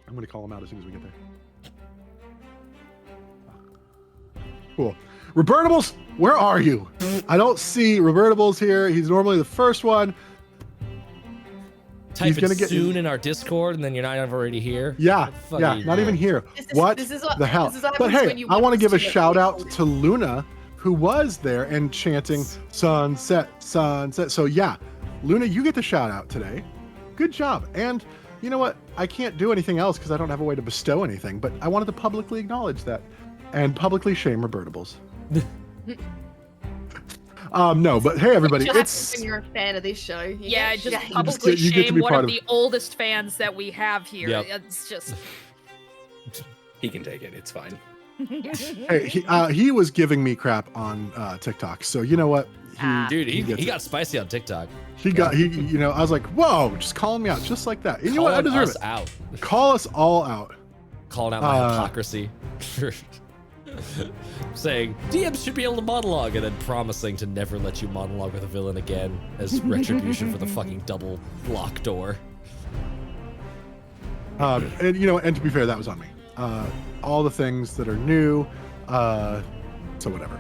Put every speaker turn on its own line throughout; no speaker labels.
I'm going to call him out as soon as we get there. Cool. Robertables, where are you? I don't see Robertables here. He's normally the first one.
Type it soon in our Discord, and then you're not already here.
Yeah, not even here. What the hell? But hey, I want to give a shout out to Luna, who was there and chanting sunset, sunset. So yeah, Luna, you get the shout out today. Good job. And you know what? I can't do anything else because I don't have a way to bestow anything, but I wanted to publicly acknowledge that and publicly shame Robertables. No, but hey, everybody, it's
when you're a fan of this show.
Yeah, just publicly shame one of the oldest fans that we have here.
Yep.
It's just
he can take it. It's fine.
Hey, he was giving me crap on TikTok, so you know what?
Dude, he got spicy on TikTok.
You know, I was like, whoa, just calling me out just like that. And you know what? I deserve it.
Out.
Call us all out.
Calling out my hypocrisy. Saying DMs should be able to monologue and then promising to never let you monologue with a villain again as retribution for the fucking double lock door.
And you know, and to be fair, that was on me. All the things that are new, so whatever.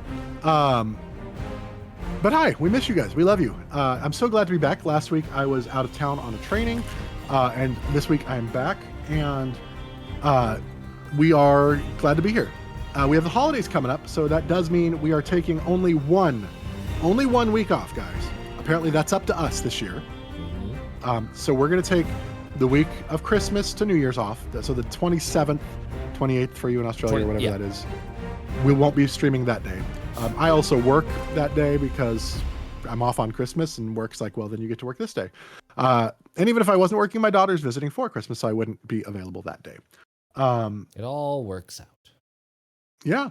But hi, we miss you guys. We love you. I'm so glad to be back. Last week I was out of town on a training, and this week I'm back, and we are glad to be here. We have the holidays coming up, so that does mean we are taking only one week off, guys. Apparently that's up to us this year. So we're going to take the week of Christmas to New Year's off. So the 27th, 28th for you in Australia, or whatever that is. We won't be streaming that day. I also work that day because I'm off on Christmas, and work's like, well, then you get to work this day. And even if I wasn't working, my daughter's visiting for Christmas, so I wouldn't be available that day.
It all works out.
Yeah.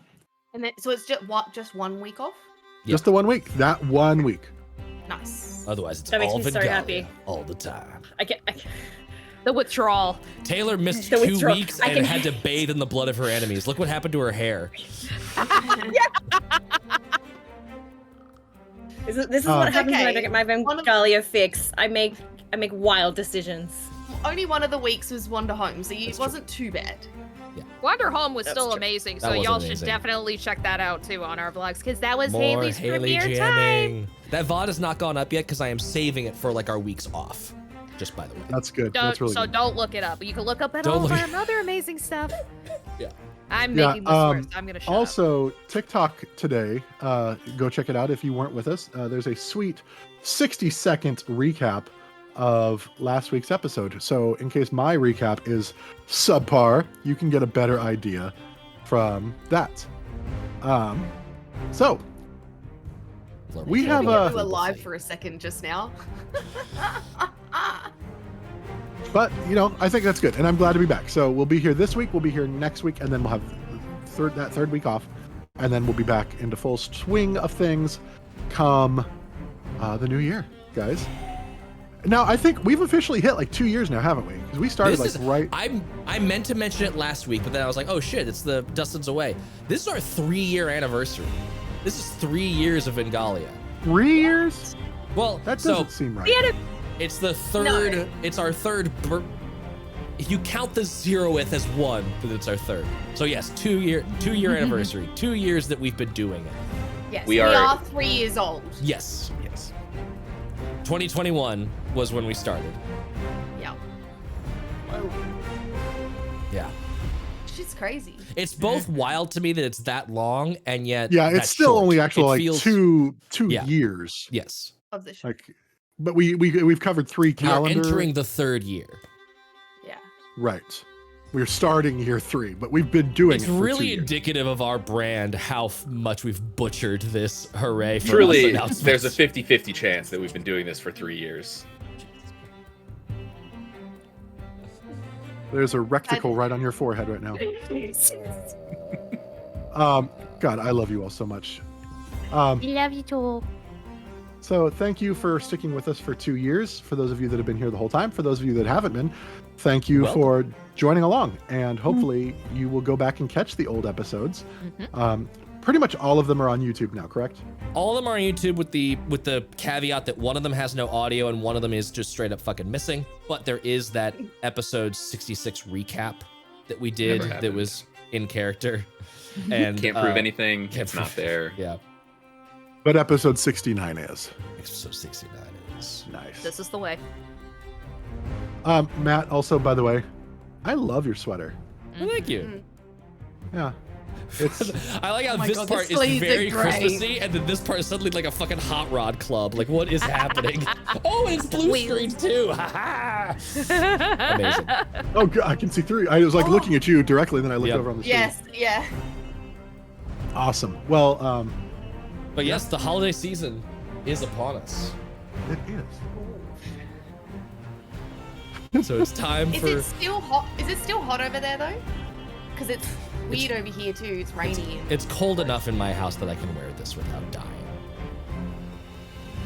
And then, so it's just 1 week off?
Just the 1 week. That 1 week.
Nice.
Otherwise, it's
That makes
all
me so
Vengalia
happy.
all the time.
I can't. The withdrawal.
Taylor missed 2 weeks and had to bathe in the blood of her enemies. Look what happened to her hair.
This is what happens when I don't get my Vengalia fix. I make wild decisions.
Only one of the weeks was Wander Home, so it wasn't too bad.
Yeah.
Wander Home was still amazing, so y'all should definitely check that out too on our vlogs, because that was Haley's premiere time.
That VOD has not gone up yet because I am saving it for like our weeks off. Just by the way.
That's good. That's really good.
Don't look it up. You can look up at all of our other amazing stuff.
Yeah.
I'm making this worse. I'm gonna shut
also, up. TikTok today, go check it out if you weren't with us. There's a sweet 60-second recap of last week's episode. So in case my recap is subpar, you can get a better idea from that. So we have
we were live for a second just now.
But you know, I think that's good, and I'm glad to be back. So we'll be here this week, we'll be here next week, and then we'll have that third week off, and then we'll be back into full swing of things come the new year, guys. Now, I think we've officially hit like 2 years now, haven't we? Because we started right.
I meant to mention it last week, but then I was like, oh shit, it's the Dustin's away. This is our 3-year anniversary. This is 3 years of Vengalia.
3 years?
Well,
that doesn't seem right.
It's the third. No. It's our third. If you count the 0th as one, then it's our third. So yes, 2 year anniversary. 2 years that we've been doing it.
Yes, we are 3 years old.
Yes. 2021 was when we started.
Yeah.
Whoa. Yeah.
Shit's crazy.
It's both wild to me that it's that long, and yet
it's still only actually like two years.
Yes.
Of the show.
Like, but we've covered 3 calendar.
We're entering the 3rd year.
Yeah.
Right. We're starting year 3, but we've been doing it for 2 years. It's really
indicative of our brand how much we've butchered this hooray for
Truly,
us
there's a 50-50 chance that we've been doing this for 3 years.
There's a recticle right on your forehead right now. God, I love you all so much.
We love you too.
So thank you for sticking with us for 2 years. For those of you that have been here the whole time, for those of you that haven't been, thank you for joining along. And hopefully you will go back and catch the old episodes. pretty much all of them are on YouTube now, correct?
All of them are on YouTube with the caveat that one of them has no audio and one of them is just straight up fucking missing. But there is that episode 66 recap that we did that was in character. And
can't prove anything. It's not there.
Yeah.
But episode 69 is.
Episode 69 is.
Nice.
This is the way.
Matt, also, by the way, I love your sweater.
Well, thank you.
Yeah. It's,
I like how this part is very Christmassy, and then this part is suddenly like a fucking hot rod club. Like, what is happening? Oh, and it's blue screen too. Amazing.
Oh, God, I can see through. I was like looking at you directly, and then I looked over on the screen.
Yes, yeah.
Awesome. Well,
but yes, the holiday season is upon us.
It is.
So it's time for.
Is it still hot? Is it still hot over there though? Because it's weird over here too. It's rainy.
It's cold enough in my house that I can wear this without dying.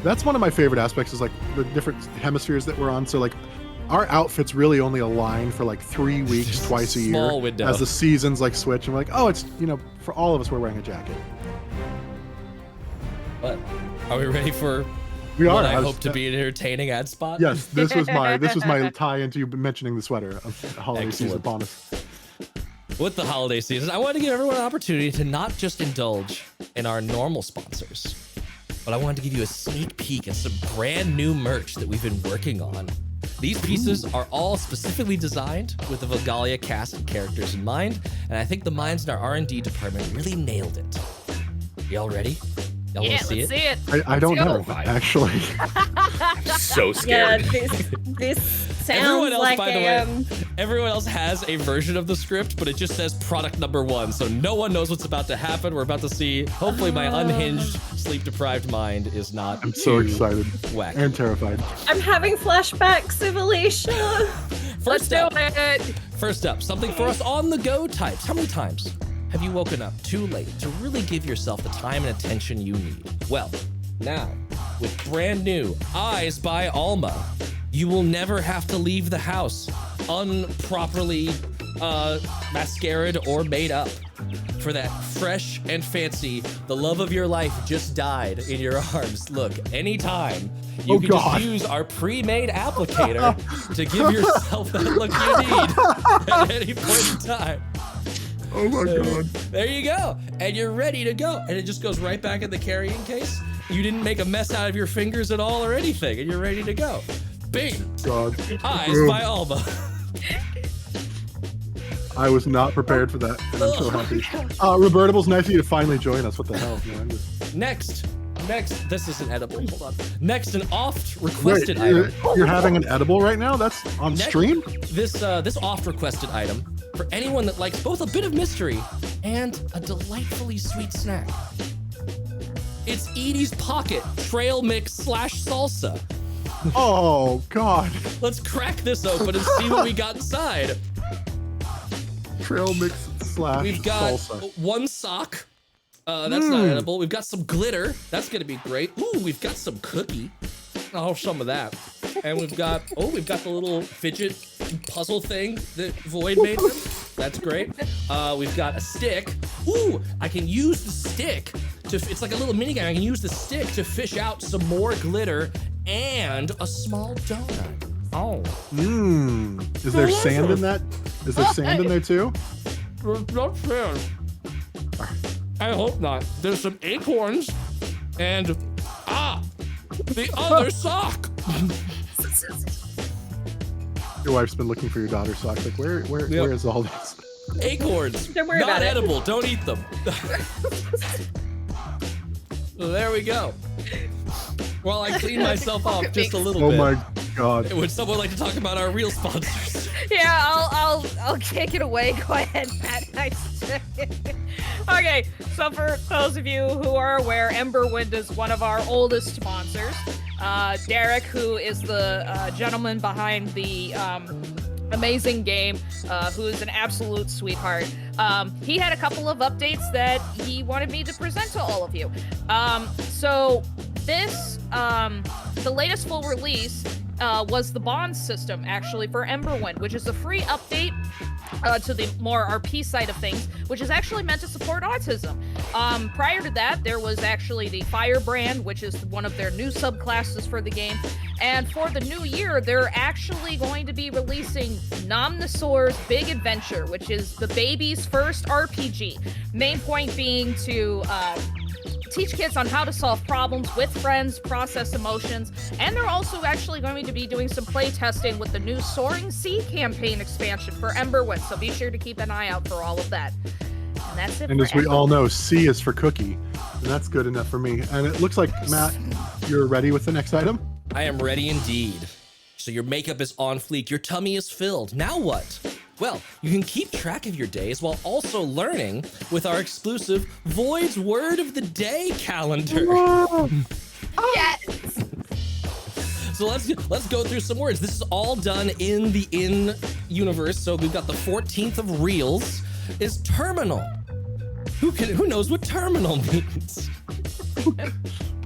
That's one of my favorite aspects is like the different hemispheres that we're on. So like our outfits really only align for like 3 weeks, twice a year.
Small window.
As the seasons like switch and we're like, oh, it's, you know, for all of us, we're wearing a jacket.
But are we ready for
we
what
are.
I hope to be an entertaining ad spot?
Yes, this was my tie into you mentioning the sweater of the holiday season upon us.
With the holiday season, I want to give everyone an opportunity to not just indulge in our normal sponsors, but I wanted to give you a sneak peek at some brand new merch that we've been working on. These pieces are all specifically designed with the Vengalia cast and characters in mind, and I think the minds in our R&D department really nailed it. Y'all ready? Y'all
Yeah,
want to see
let's
it?
see it.
I don't know,
go.
actually.
I'm so scared.
Yeah, this sounds
Everyone else,
like
by the
a,
way, everyone else has a version of the script, but it just says product number 1, so no one knows what's about to happen. We're about to see. Hopefully, my unhinged, sleep-deprived mind is not.
I'm so
too
excited
whack.
and terrified.
I'm having flashbacks of Alicia.
First up, something for us on-the-go types. How many times have you woken up too late to really give yourself the time and attention you need? Well, now, with brand new Eyes by Alma, you will never have to leave the house unproperly mascaraed or made up. For that fresh and fancy, the love of your life just died in your arms. Look, anytime, you can just use our pre-made applicator to give yourself that look you need at any point in time.
Oh my God.
There you go. And you're ready to go. And it just goes right back in the carrying case. You didn't make a mess out of your fingers at all or anything, and you're ready to go. Bing.
God.
Eyes by Alma.
I was not prepared for that, and I'm so happy. Robertable's nice of you to finally join us. What the hell, man?
Next, this is an edible. Hold on. Next, an oft requested item.
You're having an edible right now? That's on stream?
This oft requested item for anyone that likes both a bit of mystery and a delightfully sweet snack. It's Edi's Pocket Trail Mix / salsa.
Oh God.
Let's crack this open and see what we got inside.
Trail mix /
We've got
salsa.
one sock. That's not edible. We've got some glitter. That's gonna be great. Ooh, we've got some cookie. I'll have some of that. And we've got the little fidget puzzle thing that Void made. That's great. We've got a stick. Ooh, I can use the stick to. It's like a little mini game. I can use the stick to fish out some more glitter and a small donut. Oh.
Is there sand in that? Is there sand in there too?
There's not sand. I hope not. There's some acorns and the other sock.
Your wife's been looking for your daughter's socks. Like, where is all this?
Acorns.
Don't worry
not
about it.
edible. Don't eat them. So there we go. While I clean myself off just a little bit.
Oh my God.
Would someone like to talk about our real sponsors?
Yeah, I'll kick it away. Go ahead, Matt. Okay, so for those of you who are aware, Emberwind is one of our oldest sponsors. Derek, who is the gentleman behind the amazing game, who is an absolute sweetheart. He had a couple of updates that he wanted me to present to all of you. So this, the latest full release was the bond system, actually, for Emberwind, which is a free update to the more RP side of things, which is actually meant to support autism. Prior to that, there was actually the Firebrand, which is one of their new subclasses for the game. And for the new year, they're actually going to be releasing Nomnosaur's Big Adventure, which is the baby's first RPG. Main point being to teach kids on how to solve problems with friends, process emotions, and they're also actually going to be doing some play testing with the new Soaring Sea campaign expansion for Emberwind, so be sure to keep an eye out for all of that. And that's it.
And as we all know, C is for cookie, and that's good enough for me. And it looks like, Matt, you're ready with the next item?
I am ready indeed. So your makeup is on fleek, your tummy is filled. Now what? Well, you can keep track of your days while also learning with our exclusive Void's Word of the Day calendar.
Yes.
So let's go through some words. This is all done in the universe. So we've got the 14th of reels is terminal. Who knows what terminal means?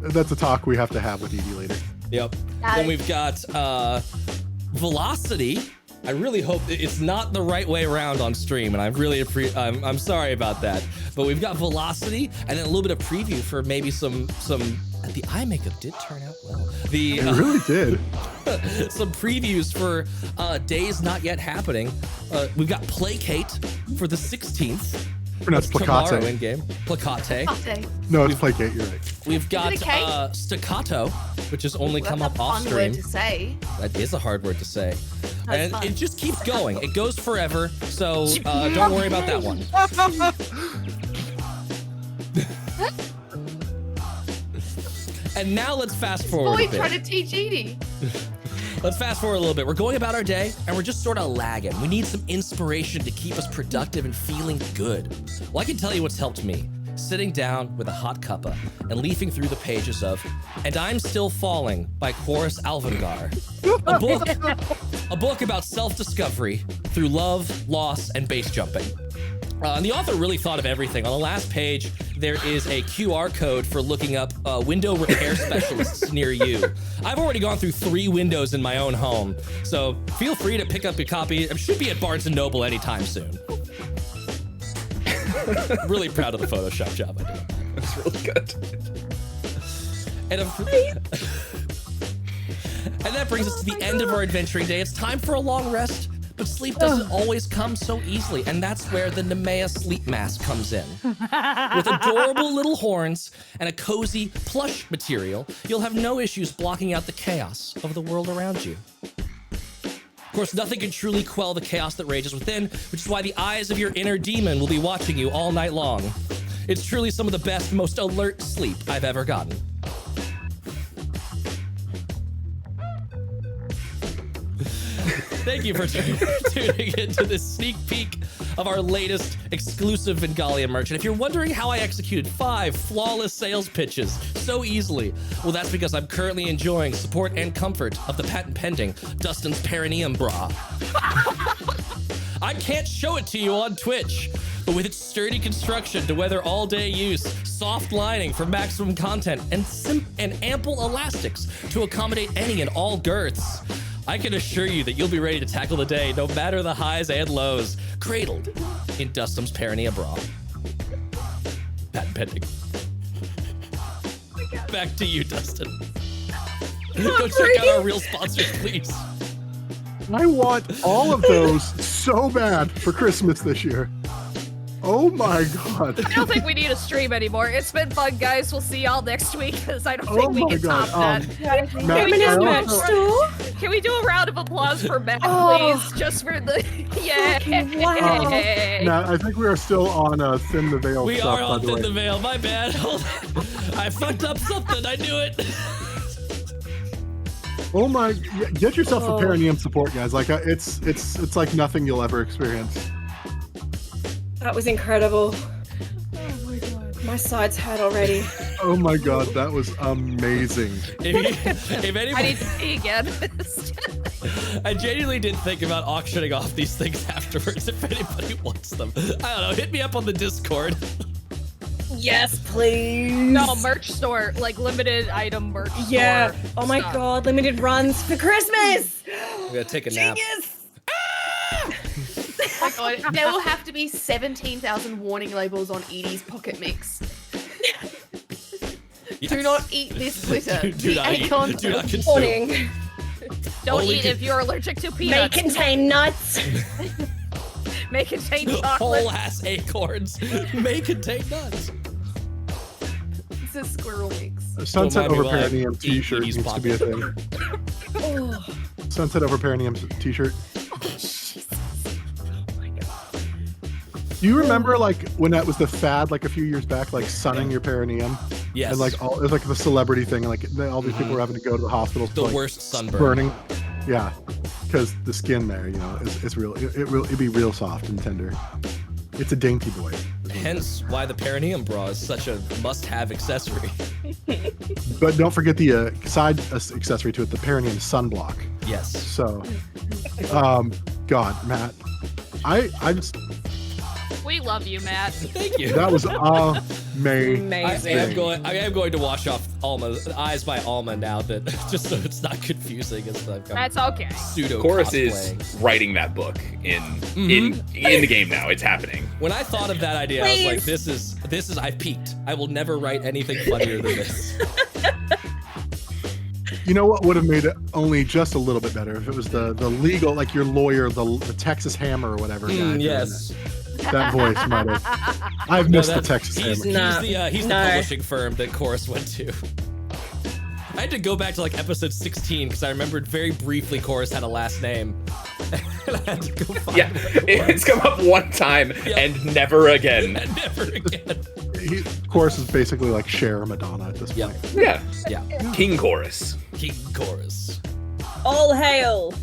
That's a talk we have to have with Edie later.
Yep. Then we've got velocity. I really hope it's not the right way around on stream, and I'm sorry about that. But we've got velocity, and then a little bit of preview for maybe some. The eye makeup did turn out well.
It really did.
Some previews for days not yet happening. We've got placate for the 16th.
That's
tomorrow
placate.
in game. Placate.
No, it's placate. You're right.
We've got staccato, which has only come up off stream.
That's a fun word to say.
That is a hard word to say.
That's
And
fun.
it just keeps going. It goes forever, so don't worry about that one. And now let's fast forward a
Boy,
bit.
trying to teach Edie.
Let's fast forward a little bit. We're going about our day, and we're just sort of lagging. We need some inspiration to keep us productive and feeling good. Well, I can tell you what's helped me. Sitting down with a hot cuppa and leafing through the pages of And I'm Still Falling by Chorus Alvangar. A book about self-discovery through love, loss, and base jumping. And the author really thought of everything. On the last page, there is a QR code for looking up window repair specialists near you. I've already gone through 3 windows in my own home, so feel free to pick up your copy. It should be at Barnes & Noble anytime soon. Really proud of the Photoshop job I did.
That's really good.
And that brings us to the end of our adventuring day. It's time for a long rest. But sleep doesn't always come so easily, and that's where the Nemea sleep mask comes in. With adorable little horns and a cozy plush material, you'll have no issues blocking out the chaos of the world around you. Of course, nothing can truly quell the chaos that rages within, which is why the eyes of your inner demon will be watching you all night long. It's truly some of the best, most alert sleep I've ever gotten. Thank you for tuning into this sneak peek of our latest exclusive Vengalia merch. And if you're wondering how I executed 5 flawless sales pitches so easily, well, that's because I'm currently enjoying support and comfort of the patent pending Dustin's perineum bra. I can't show it to you on Twitch, but with its sturdy construction to weather all-day use, soft lining for maximum content, and ample elastics to accommodate any and all girths, I can assure you that you'll be ready to tackle the day, no matter the highs and lows, cradled in Dustin's perineum bra. Patent pending. Back to you, Dustin. Go check out our real sponsors, please.
I want all of those so bad for Christmas this year. Oh my god.
I don't think we need a stream anymore. It's been fun, guys. We'll see y'all next week because I don't think we can top that. Can we do a round of applause for Matt, please? Just for the
Wow.
Matt, I think we are still on Thin the Veil
We
stuff,
are
by
on
the
Thin
way.
the Veil. My bad. Hold on. I fucked up something. I knew it.
Oh my! Get yourself a perineum support, guys. Like it's like nothing you'll ever experience.
That was incredible. Oh my god. My sides hurt already.
Oh my god, that was amazing.
If
I
anybody,
need to see again.
I genuinely did think about auctioning off these things afterwards if anybody wants them. I don't know. Hit me up on the Discord.
Yes, please.
No, merch store, like limited item merch
Yeah.
store.
Oh my
stuff.
god, limited runs for Christmas.
I'm gonna take a nap.
Genius.
Like
God, there will have to be 17,000 warning labels on Edie's pocket mix.
Yes.
Do not eat this glitter.
Do not eat.
acorns.
Do not consume.
Warning.
Don't
Only
eat if you're allergic to
May
peanuts.
contain nuts.
May contain chocolate.
Whole ass acorns may contain nuts.
It's a squirrel mix.
A Sunset
Don't
over
mind me while I
Perineum
eat
t-shirt
Edie's
needs to be a thing. Sunset over Perineum t-shirt. Do you remember like when that was the fad like a few years back, like sunning your perineum?
Yes.
And like all it was like the celebrity thing, like all these people were having to go to the hospitals.
The
for, like,
worst sunburn.
burning. Yeah, because the skin there, you know, is real. It'd be real soft and tender. It's a dainty boy.
Hence why the perineum bra is such a must-have accessory.
But don't forget the side accessory to it, the perineum sunblock.
Yes.
So, God, Matt, I just
We love you, Matt.
Thank you.
that was amazing.
I am going to wash off Alma's eyes by Alma now that just so it's not confusing as I've got
That's okay.
pseudo
Chorus
cosplaying.
is writing that book in the game now. It's happening.
When I thought of that idea, I was like, this is I've peaked. I will never write anything funnier than this.
You know what would have made it only just a little bit better if it was the legal, like your lawyer, the Texas Hammer or whatever. guy doing
Yes.
that voice might have. I've missed the Texas
he's,
Hammer.
he's the publishing firm that Chorus went to. I had to go back to like episode 16 because I remembered very briefly Chorus had a last name. And I had to go find
It's come up one time and never again.
and never again.
Chorus is basically like Cher or Madonna at this point.
Yeah.
Yeah.
King Chorus.
King Chorus.
All hail.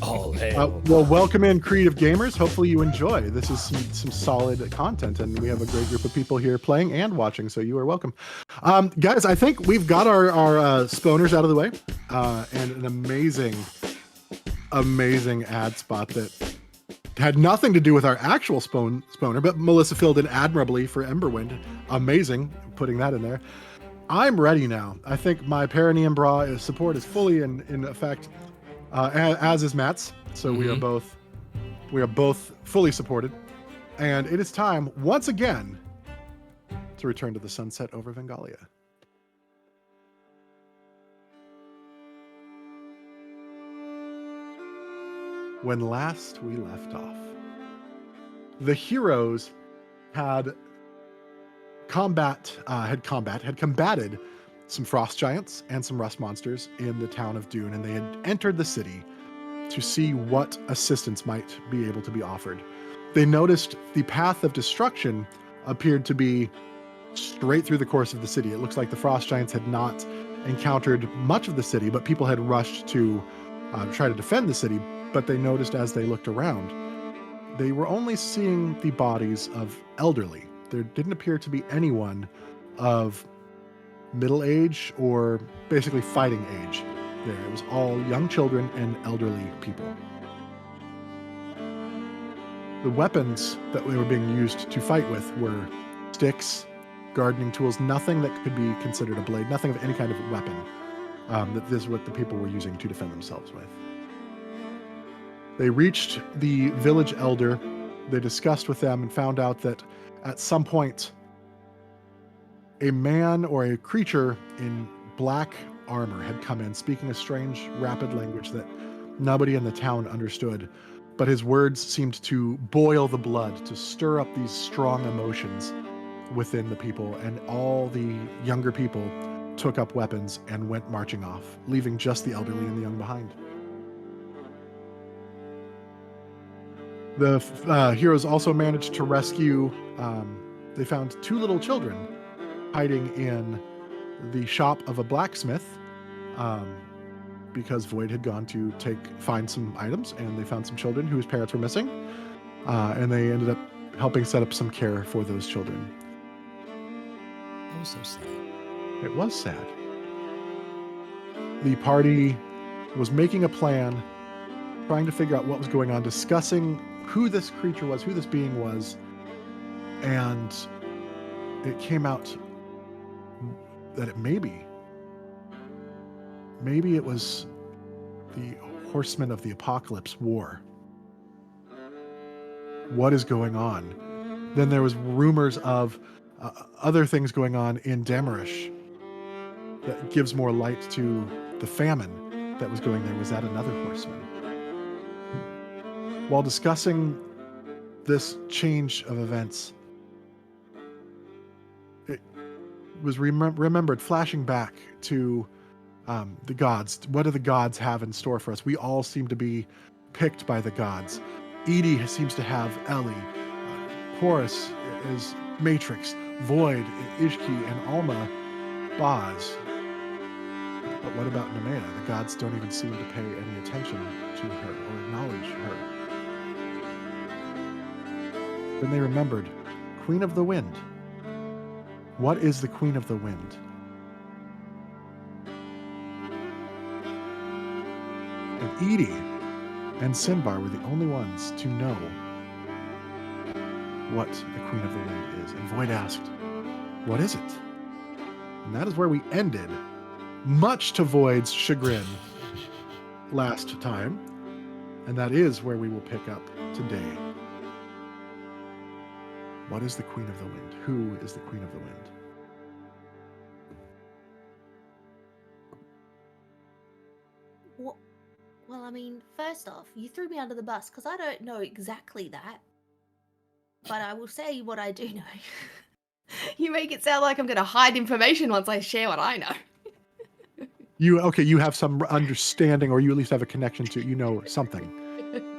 All hail.
Well, welcome in, creative gamers. Hopefully you enjoy. This is some solid content, and we have a great group of people here playing and watching, so you are welcome. Guys, I think we've got our spawners out of the way, and an amazing ad spot that had nothing to do with our actual spawner, but Melissa filled in admirably for Emberwind. Amazing, putting that in there. I'm ready now. I think my perineum bra support is fully in effect. As is Matt's, so we are both fully supported, and it is time once again to return to the sunset over Vengalia. When last we left off, the heroes had combated some frost giants and some rust monsters in the town of Dune, and they had entered the city to see what assistance might be able to be offered. They noticed the path of destruction appeared to be straight through the course of the city. It looks like the frost giants had not encountered much of the city, but people had rushed to try to defend the city. But they noticed as they looked around, they were only seeing the bodies of elderly. There didn't appear to be anyone of middle age or basically fighting age there. It was all young children and elderly people. The weapons that were being used to fight with were sticks, gardening tools, nothing that could be considered a blade, nothing of any kind of weapon. That this is what the people were using to defend themselves with. They reached the village elder. They discussed with them and found out that at some point, a man or a creature in black armor had come in, speaking a strange, rapid language that nobody in the town understood. But his words seemed to boil the blood, to stir up these strong emotions within the people, and all the younger people took up weapons and went marching off, leaving just the elderly and the young behind. The heroes also managed to rescue, they found 2 little children hiding in the shop of a blacksmith, because Void had gone to find some items, and they found some children whose parents were missing, and they ended up helping set up some care for those children.
That was so sad.
It was sad. The party was making a plan, trying to figure out what was going on, discussing who this creature was, who this being was, and it came out that maybe it was the horsemen of the Apocalypse War. what is going on? Then there was rumors of other things going on in Damarish that gives more light to the famine that was going there. Was that another horseman? While discussing this change of events, it was remembered, flashing back to the gods. What do the gods have in store for us? We all seem to be picked by the gods. Edi seems to have Ellie. H.E.R.O.E.S is Matrix. Void, Ishki, and Alma, Boz. But what about Nemea? The gods don't even seem to pay any attention to her or acknowledge her. Then they remembered, Queen of the Wind. What is the Queen of the Wind? And Edi and Sinbar were the only ones to know what the Queen of the Wind is. And Void asked, what is it? And that is where we ended, much to Void's chagrin last time. And that is where we will pick up today. What is the Queen of the Wind? Who is the Queen of the Wind?
Well, I mean, first off, you threw me under the bus because I don't know exactly that. But I will say what I do know.
You make it sound like I'm going to hide information once I share what I know.
You have some understanding, or you at least have a connection to, you know, something.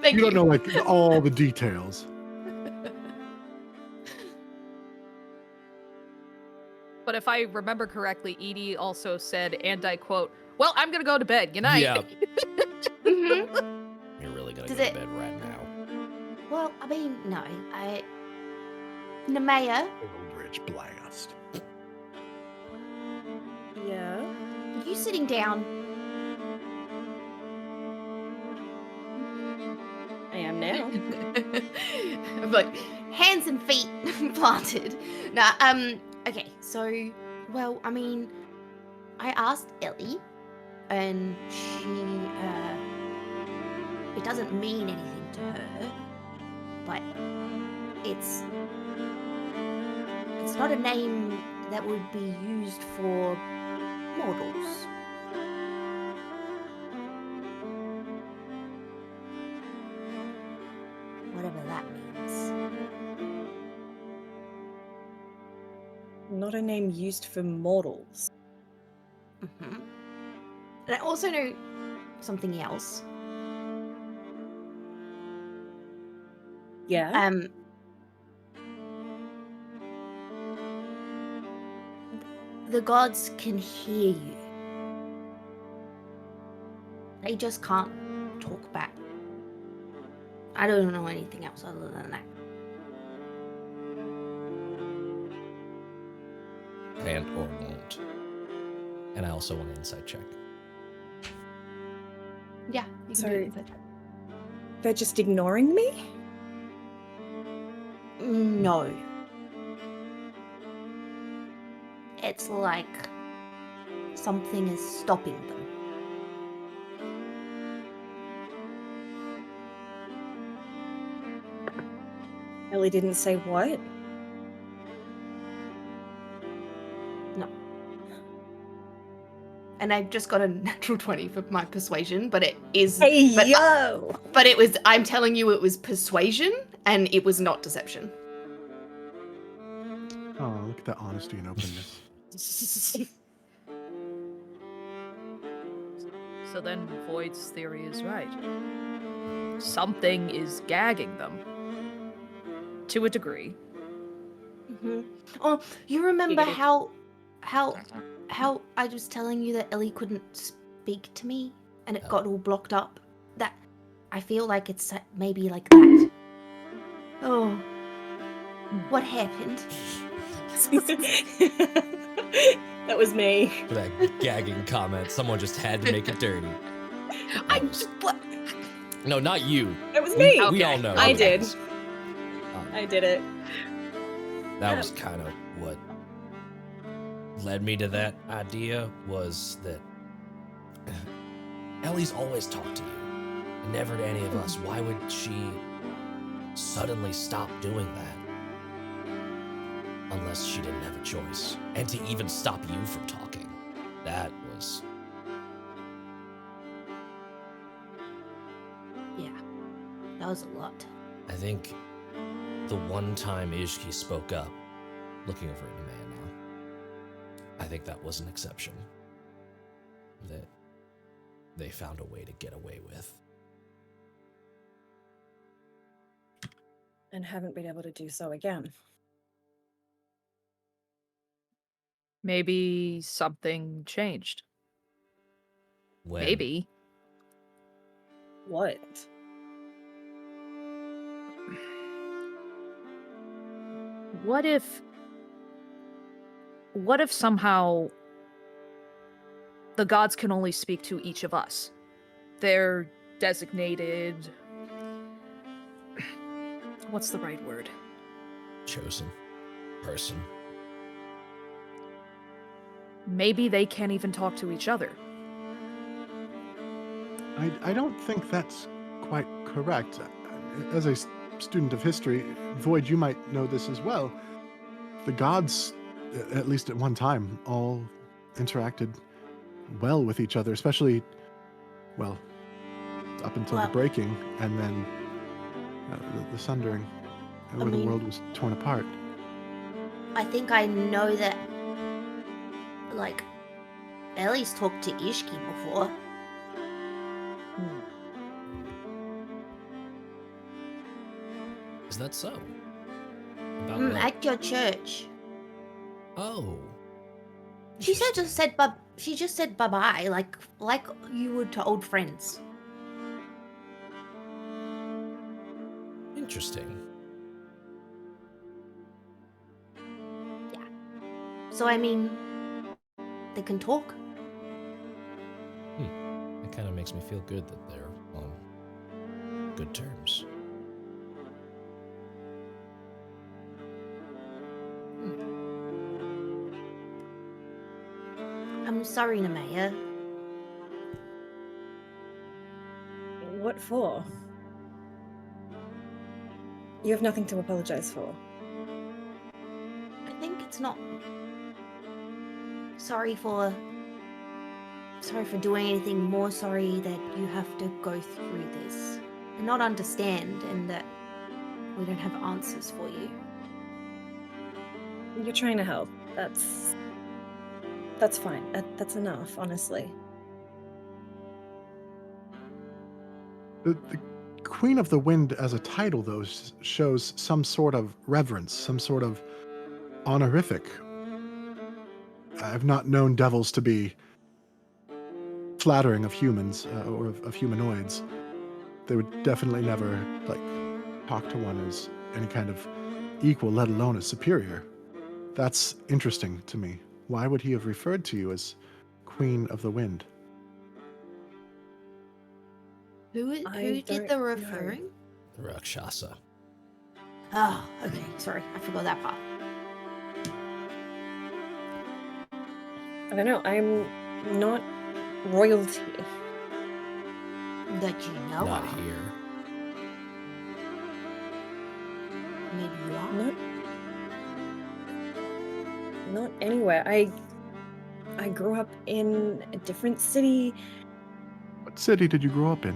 Thank you.
You don't know, like, all the details.
But if I remember correctly, Edi also said, and I quote, well, I'm going to go to bed. Good night.
Yeah.
Mm-hmm.
You're really gonna
Does
go
it-
to bed right now.
Well, I mean, no. Nemea,
Eldritch Blast.
Yeah.
you sitting down?
I am now.
I'm like, hands and feet planted. Nah, okay, so,
Well, I mean, I asked Ellie, and she, it doesn't mean anything to her, but it's not a name that would be used for mortals. Whatever that means.
Not a name used for mortals.
Mm-hmm. And I also know something else.
Yeah.
The gods can hear you. They just can't talk back. I don't know anything else other than that.
Can't or won't. And I also want an insight check.
yeah. You can
So-
do it inside.
They're just ignoring me?
No. It's like something is stopping them.
Ellie didn't say what?
And I've just got a natural 20 for my persuasion, but it is.
Hey,
but,
yo!
but it was. I'm telling you, it was persuasion, and it was not deception.
Oh, look at that honesty and openness.
So then Void's theory is right. Something is gagging them. To a degree.
Mm-hmm. Oh, you remember
Giggity.
how I was telling you that Ellie couldn't speak to me and it got all blocked up? That I feel like it's maybe like that. Oh, what happened?
That was me.
For that gagging comment, someone just had to make it dirty.
I just. What?
No, not you.
That was me.
We all know.
I
it
did.
was.
I did it.
That was kind of what led me to that idea, was that Ellie's always talked to you, and never to any of us. Why would she suddenly stop doing that. Unless she didn't have a choice. And to even stop you from talking. That was...
Yeah, that was a lot.
I think the one time Ishki spoke up, looking over at Nemea now, I think that was an exception. That they found a way to get away with.
And haven't been able to do so again.
Maybe something changed.
When
Maybe.
What?
What if somehow the gods can only speak to each of us? They're designated... What's the right word?
chosen person.
Maybe they can't even talk to each other.
I don't think that's quite correct. As a student of history, Void, you might know this as well. The gods, at least at one time, all interacted well with each other, especially, well, up until the breaking and then the sundering, where the world was torn apart.
I think I know that, like, Ellie's talked to Ishki before.
Is that so? About what?
At your church.
Oh.
She just said bye-bye, like you would to old friends.
Interesting.
Yeah. So I mean, they can talk.
It kind of makes me feel good that they're on good terms.
I'm sorry, Nemea.
What for? You have nothing to apologize for.
I think it's not sorry for doing anything, more sorry that you have to go through this and not understand, and that we don't have answers for you.
You're trying to help. That's fine. That's enough, honestly.
The Queen of the Wind as a title, though, shows some sort of reverence, some sort of honorific. I've not known devils to be flattering of humans or of humanoids. They would definitely never, like, talk to one as any kind of equal, let alone as superior. That's interesting to me. Why would he have referred to you as Queen of the Wind?
Who did the referring?
Rakshasa.
Oh, okay. Sorry, I forgot that part.
I don't know. I'm not royalty.
That you know
Not
of.
here.
Maybe you are.
Not anywhere. I grew up in a different city.
What city did you grow up in?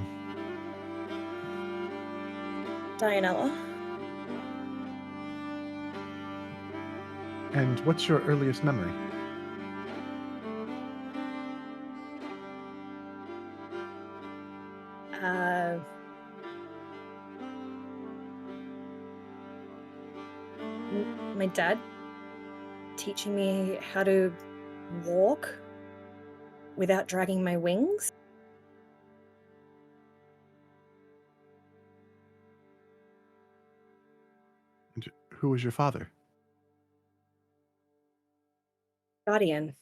Dianella.
And what's your earliest memory?
My dad teaching me how to walk without dragging my wings.
And who was your father?
Guardian.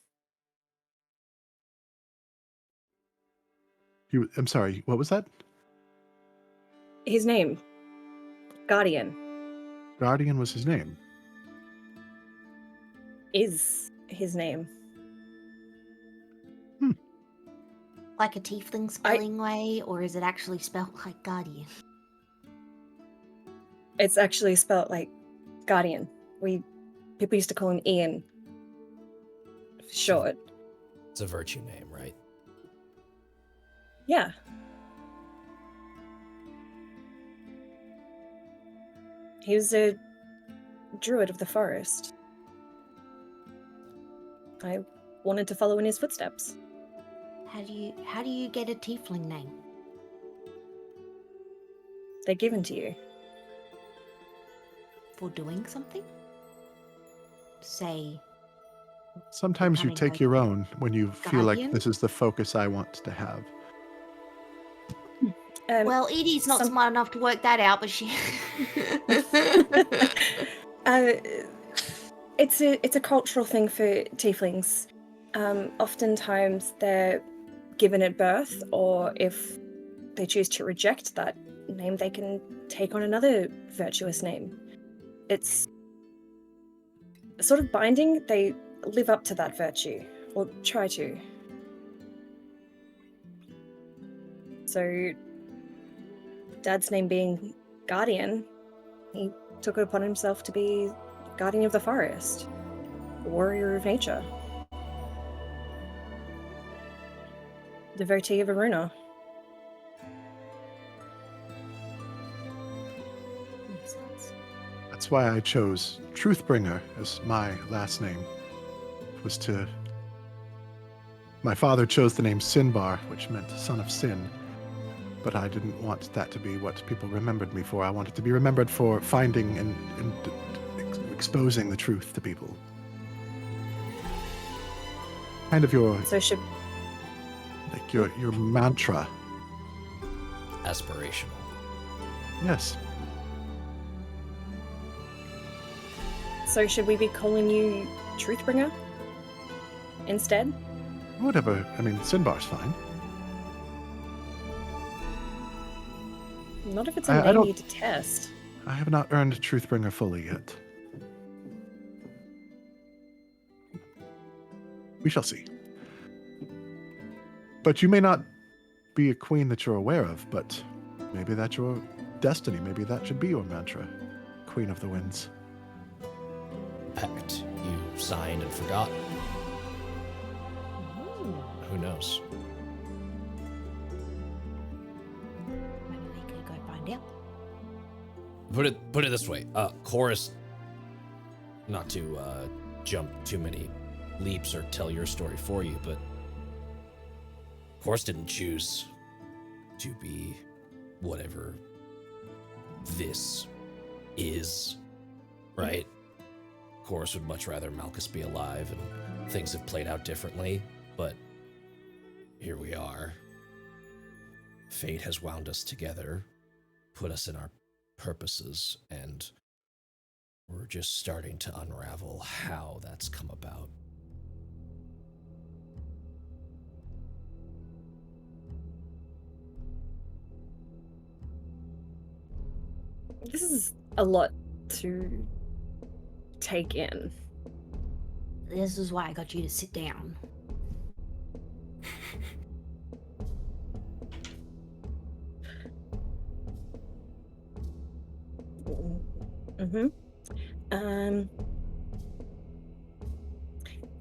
I'm sorry, what was that?
His name. Guardian.
Guardian was his name.
Is his name.
Like a tiefling spelling way, or is it actually spelled like guardian?
It's actually spelled like guardian. People used to call him Ian for short.
It's a virtue name, right?
Yeah. He was a druid of the forest. I wanted to follow in his footsteps.
How do you get a tiefling name?
They're given to you.
For doing something? Say,
Sometimes you
Becoming
take
like
your
a
own when you feel like
guardian?
this is the focus I want to have.
well, Edie's not
some-
smart enough to work that out, but she.
It's a cultural thing for tieflings. Oftentimes they're given at birth, or if they choose to reject that name, they can take on another virtuous name. It's sort of binding. They live up to that virtue, or try to. So, Dad's name being Guardian, he took it upon himself to be Guardian of the Forest, Warrior of Nature, Devotee of Aruna. Makes sense.
That's why I chose Truthbringer as my last name. My father chose the name Sinbar, which meant son of sin. But I didn't want that to be what people remembered me for. I wanted to be remembered for finding and exposing the truth to people. Kind of your mantra.
Aspirational.
Yes.
So should we be calling you Truthbringer instead?
Whatever. I mean, Sinbar's fine.
Not if it's a
I
name
don't-
you detest.
I have not earned Truthbringer fully yet. We shall see. But you may not be a queen that you're aware of, but maybe that's your destiny. Maybe that should be your mantra. Queen of the Winds.
Pact you signed and forgot. Who knows?
Maybe we could go find out.
Put it this way. Chorus, not to jump too many leaps or tell your story for you, but Chorus didn't choose to be whatever this is, right? Chorus would much rather Malchus be alive, and things have played out differently, but here we are. Fate has wound us together, put us in our purposes, and we're just starting to unravel how that's come about.
This is a lot to take in.
This is why I got you to sit down.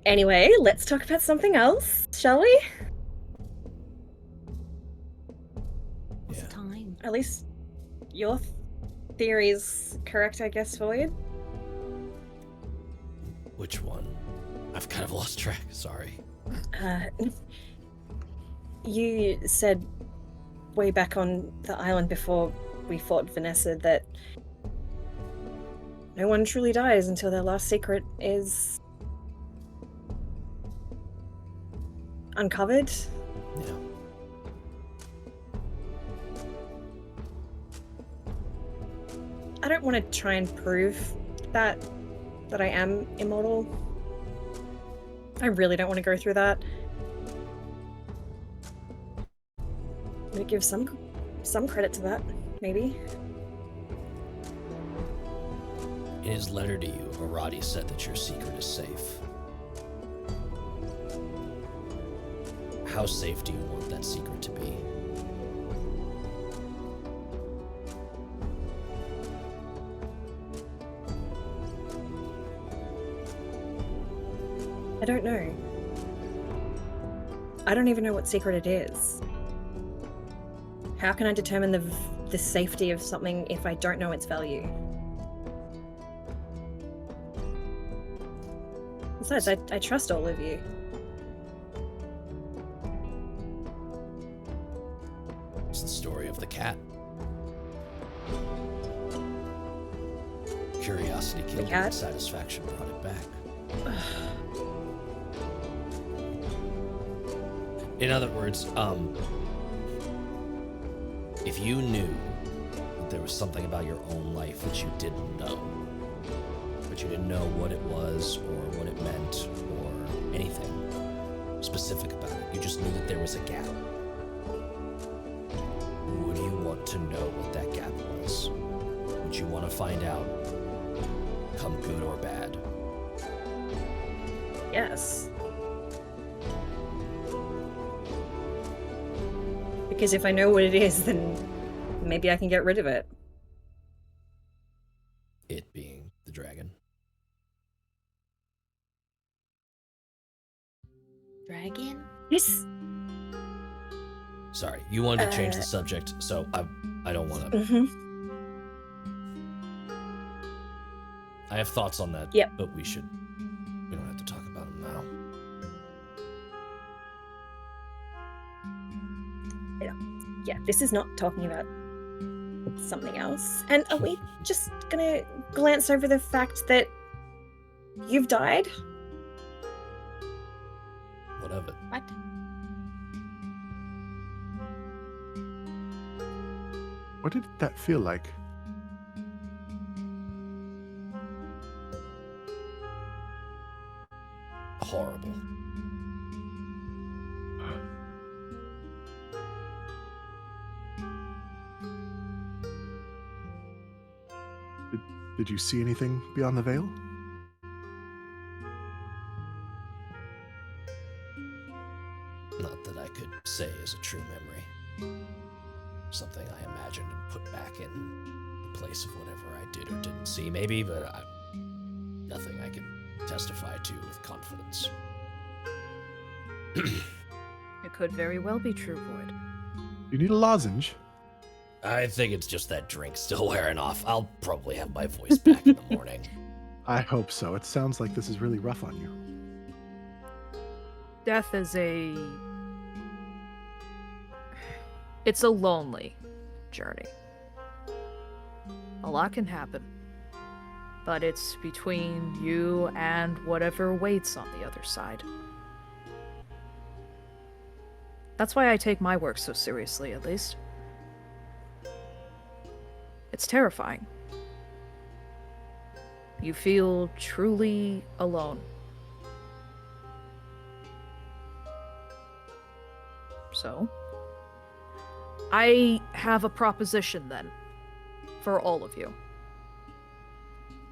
Anyway, let's talk about something else, shall we?
What's
Yeah.
the time?
At least your theory's correct, I guess, Void.
Which one? I've kind of lost track, sorry.
You said way back on the island before we fought Vanessa that no one truly dies until their last secret is uncovered.
Yeah.
I don't want to try and prove that I am immortal. I really don't want to go through that. I'm gonna give some credit to that, maybe.
In his letter to you, Arati said that your secret is safe. How safe do you want that secret to be?
I don't know. I don't even know what secret it is. How can I determine the safety of something if I don't know its value? Besides, I trust all of you.
It's the story of the cat. Curiosity killed it, and satisfaction brought it back. In other words, if you knew that there was something about your own life that you didn't know, but you didn't know what it was or what it meant or anything specific about it, you just knew that there was a gap, would you want to know what that gap was? Would you want to find out, come good or bad?
Yes. Because if I know what it is, then maybe I can get rid of it.
It being the dragon.
Dragon?
Yes.
Sorry, you wanted to change the subject, so I don't want to.
Mm-hmm.
I have thoughts on that,
Yep.
but we don't have to talk about them now.
Yeah, this is not talking about something else. And are we just gonna glance over the fact that you've died?
What of it?
What?
What did that feel like?
Horrible.
Did you see anything beyond the veil?
Not that I could say is a true memory. Something I imagined and put back in the place of whatever I did or didn't see, maybe, but nothing I can testify to with confidence.
It could very well be true, Void.
You need a lozenge?
I think it's just that drink still wearing off. I'll probably have my voice back in the morning.
I hope so. It sounds like this is really rough on you.
Death is it's a lonely journey. A lot can happen, but it's between you and whatever waits on the other side. That's why I take my work so seriously, at least. It's terrifying. You feel truly alone. So, I have a proposition then, for all of you.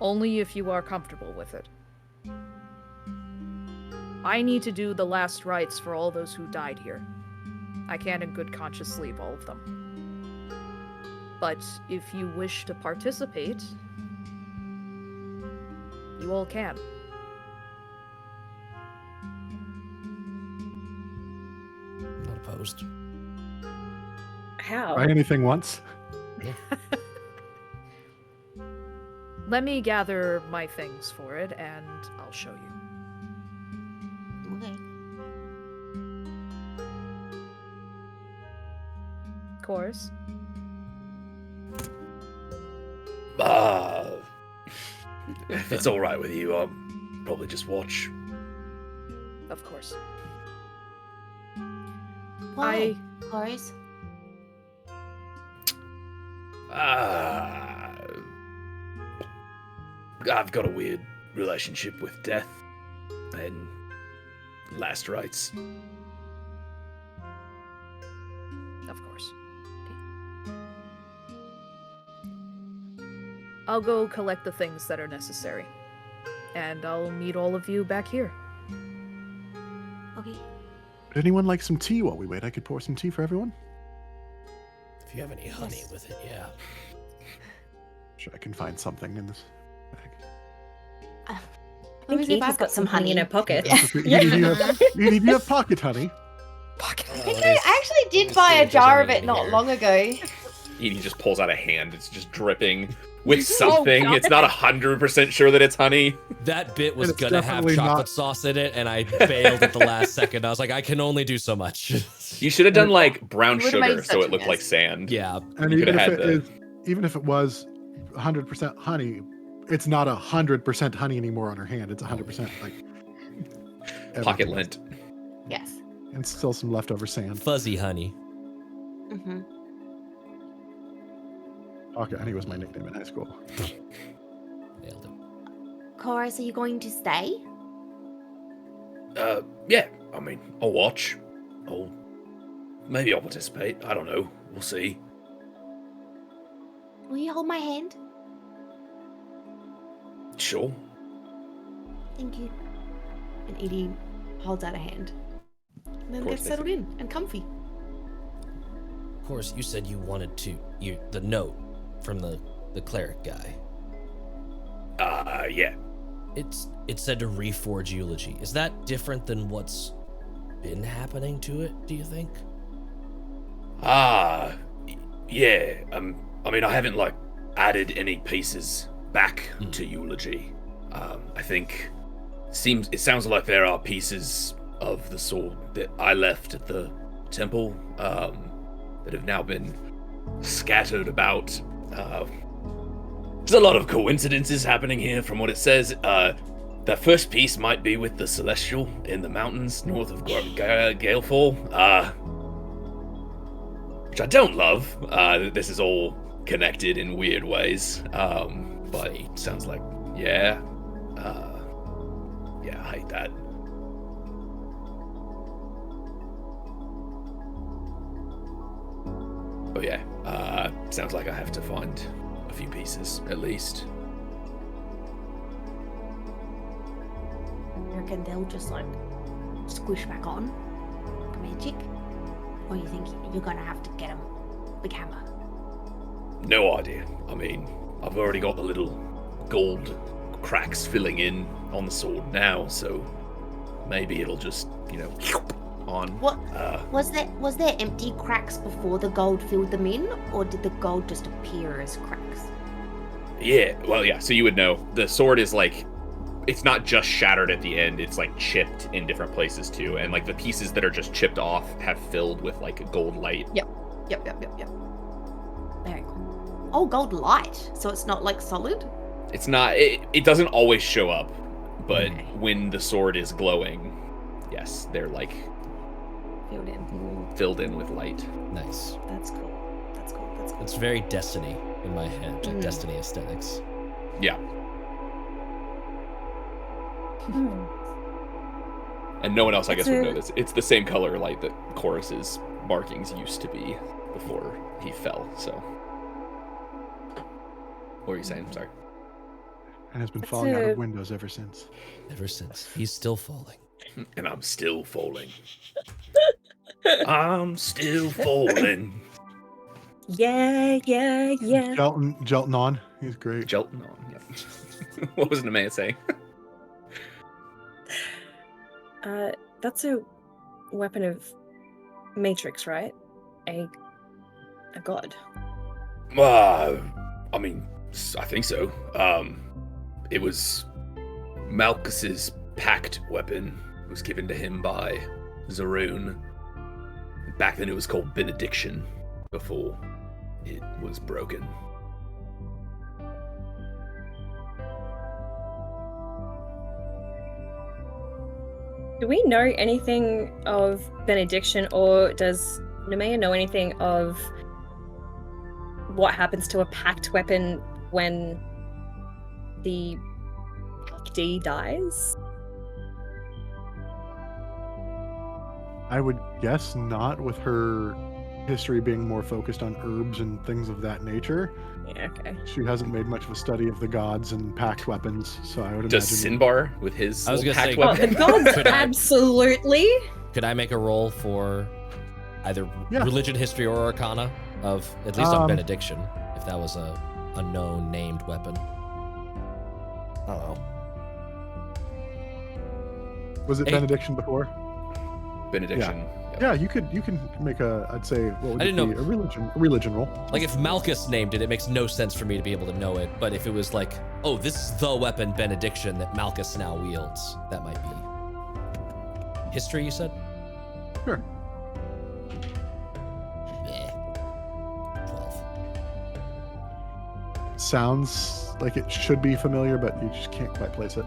Only if you are comfortable with it. I need to do the last rites for all those who died here. I can't in good conscience leave all of them. But if you wish to participate, you all can.
Not opposed.
How?
Try anything once?
Let me gather my things for it, and I'll show you.
Okay.
Of course.
If it's all right with you, I'll probably just watch.
Of course.
Why? H.E.R.O.E.S?
I've got a weird relationship with death and last rites.
Of course. I'll go collect the things that are necessary. And I'll meet all of you back here.
Okay.
Would anyone like some tea while we wait? I could pour some tea for everyone.
If you have any honey
Yes.
with it, yeah.
Sure, I can find something in this bag.
I think
me see if
Eve has
I've got some honey.
in her pocket.
Edie, do you have pocket honey?
I think I actually did buy a jar of it not long ago.
Edie just pulls out a hand. It's just dripping with something.
God.
It's not 100% sure that it's honey.
That bit was
It's
gonna have
definitely
chocolate
not-
sauce in it, and I bailed at the last second. I was like, I can only do so much.
You should have done like brown
You would've made
sugar so
such
it
a
looked like
mess.
sand.
Yeah.
And
You
even
coulda
if,
had
it is, even if it was 100% honey, it's not 100% honey anymore on her hand. It's 100% like
Pocket
everything.
lint.
Yes.
And still some leftover sand.
Fuzzy honey.
Mm-hmm.
Pocket honey was my nickname in high school.
Nailed it.
Chorus, are you going to stay?
Yeah. I mean, I'll watch. Maybe I'll participate. I don't know. We'll see.
Will you hold my hand?
Sure.
Thank you.
And Edie holds out a hand. And then
Of course
gets
they
settled in and comfy.
Of course, you said you wanted the note from the cleric guy.
Yeah.
It said to reforge eulogy. Is that different than what's been happening to it, do you think?
Yeah. I mean, I haven't like added any pieces back to eulogy. I think it sounds like there are pieces of the sword that I left at the temple that have now been scattered about. There's a lot of coincidences happening here from what it says. The first piece might be with the Celestial in the mountains north of Gaelfall, which I don't love. This is all connected in weird ways, but it sounds like, yeah, I hate that. Oh yeah, sounds like I have to find a few pieces at least.
You reckon they'll just like squish back on like magic? Or you think you're gonna have to get them big hammer?
No idea. I mean, I've already got the little gold cracks filling in on the sword now, so maybe it'll just, on.
What was there empty cracks before the gold filled them in, or did the gold just appear as cracks?
Yeah, well, yeah, so you would know. The sword is like, it's not just shattered at the end, it's like chipped in different places too, and like the pieces that are just chipped off have filled with like a gold light.
Yep.
Very cool. Oh, gold light. So it's not like solid?
It's not, it doesn't always show up, but
Okay.
when the sword is glowing, yes, they're like
Filled in.
filled in with light.
Nice.
That's cool.
It's very Destiny in my head, like Destiny aesthetics.
Yeah. And no one else, I guess, would know this. It's the same color light that Chorus's markings used to be before he fell, so. What were you saying? Sorry.
And has been falling out of windows ever since.
Ever since. He's still falling.
And I'm still falling. I'm still falling.
Yeah.
Jelton on. He's great.
Jelton on, yeah. What was Nemea saying?
That's a weapon of Matrix, right? A god.
I mean, I think so. It was Malchus's pact weapon. It was given to him by Zoro. Back then it was called Benediction, before it was broken.
Do we know anything of benediction, or does Nemea know anything of what happens to a pact weapon when the pactee dies?
I would guess not, with her history being more focused on herbs and things of that nature.
Yeah, okay.
She hasn't made much of a study of the gods and pact weapons, so I would
Does
imagine.
Sinbar with his
I was
little
gonna
pact
say-
Oh, the
weapon?
gods,
Could I-
absolutely.
Could I make a roll for either
Yeah.
religion, history, or arcana of at least on
Um,
benediction, if that was a known named weapon? I don't know.
Was it
Hey.
benediction before?
Benediction.
Yeah, you can make a. I'd say what would
I
it
didn't
be?
know-
A religion roll.
Like if Malchus named it, it makes no sense for me to be able to know it. But if it was like, oh, this is the weapon benediction that Malchus now wields, that might be. History, you said?
Sure.
Yeah. 12.
Sounds like it should be familiar, but you just can't quite place it.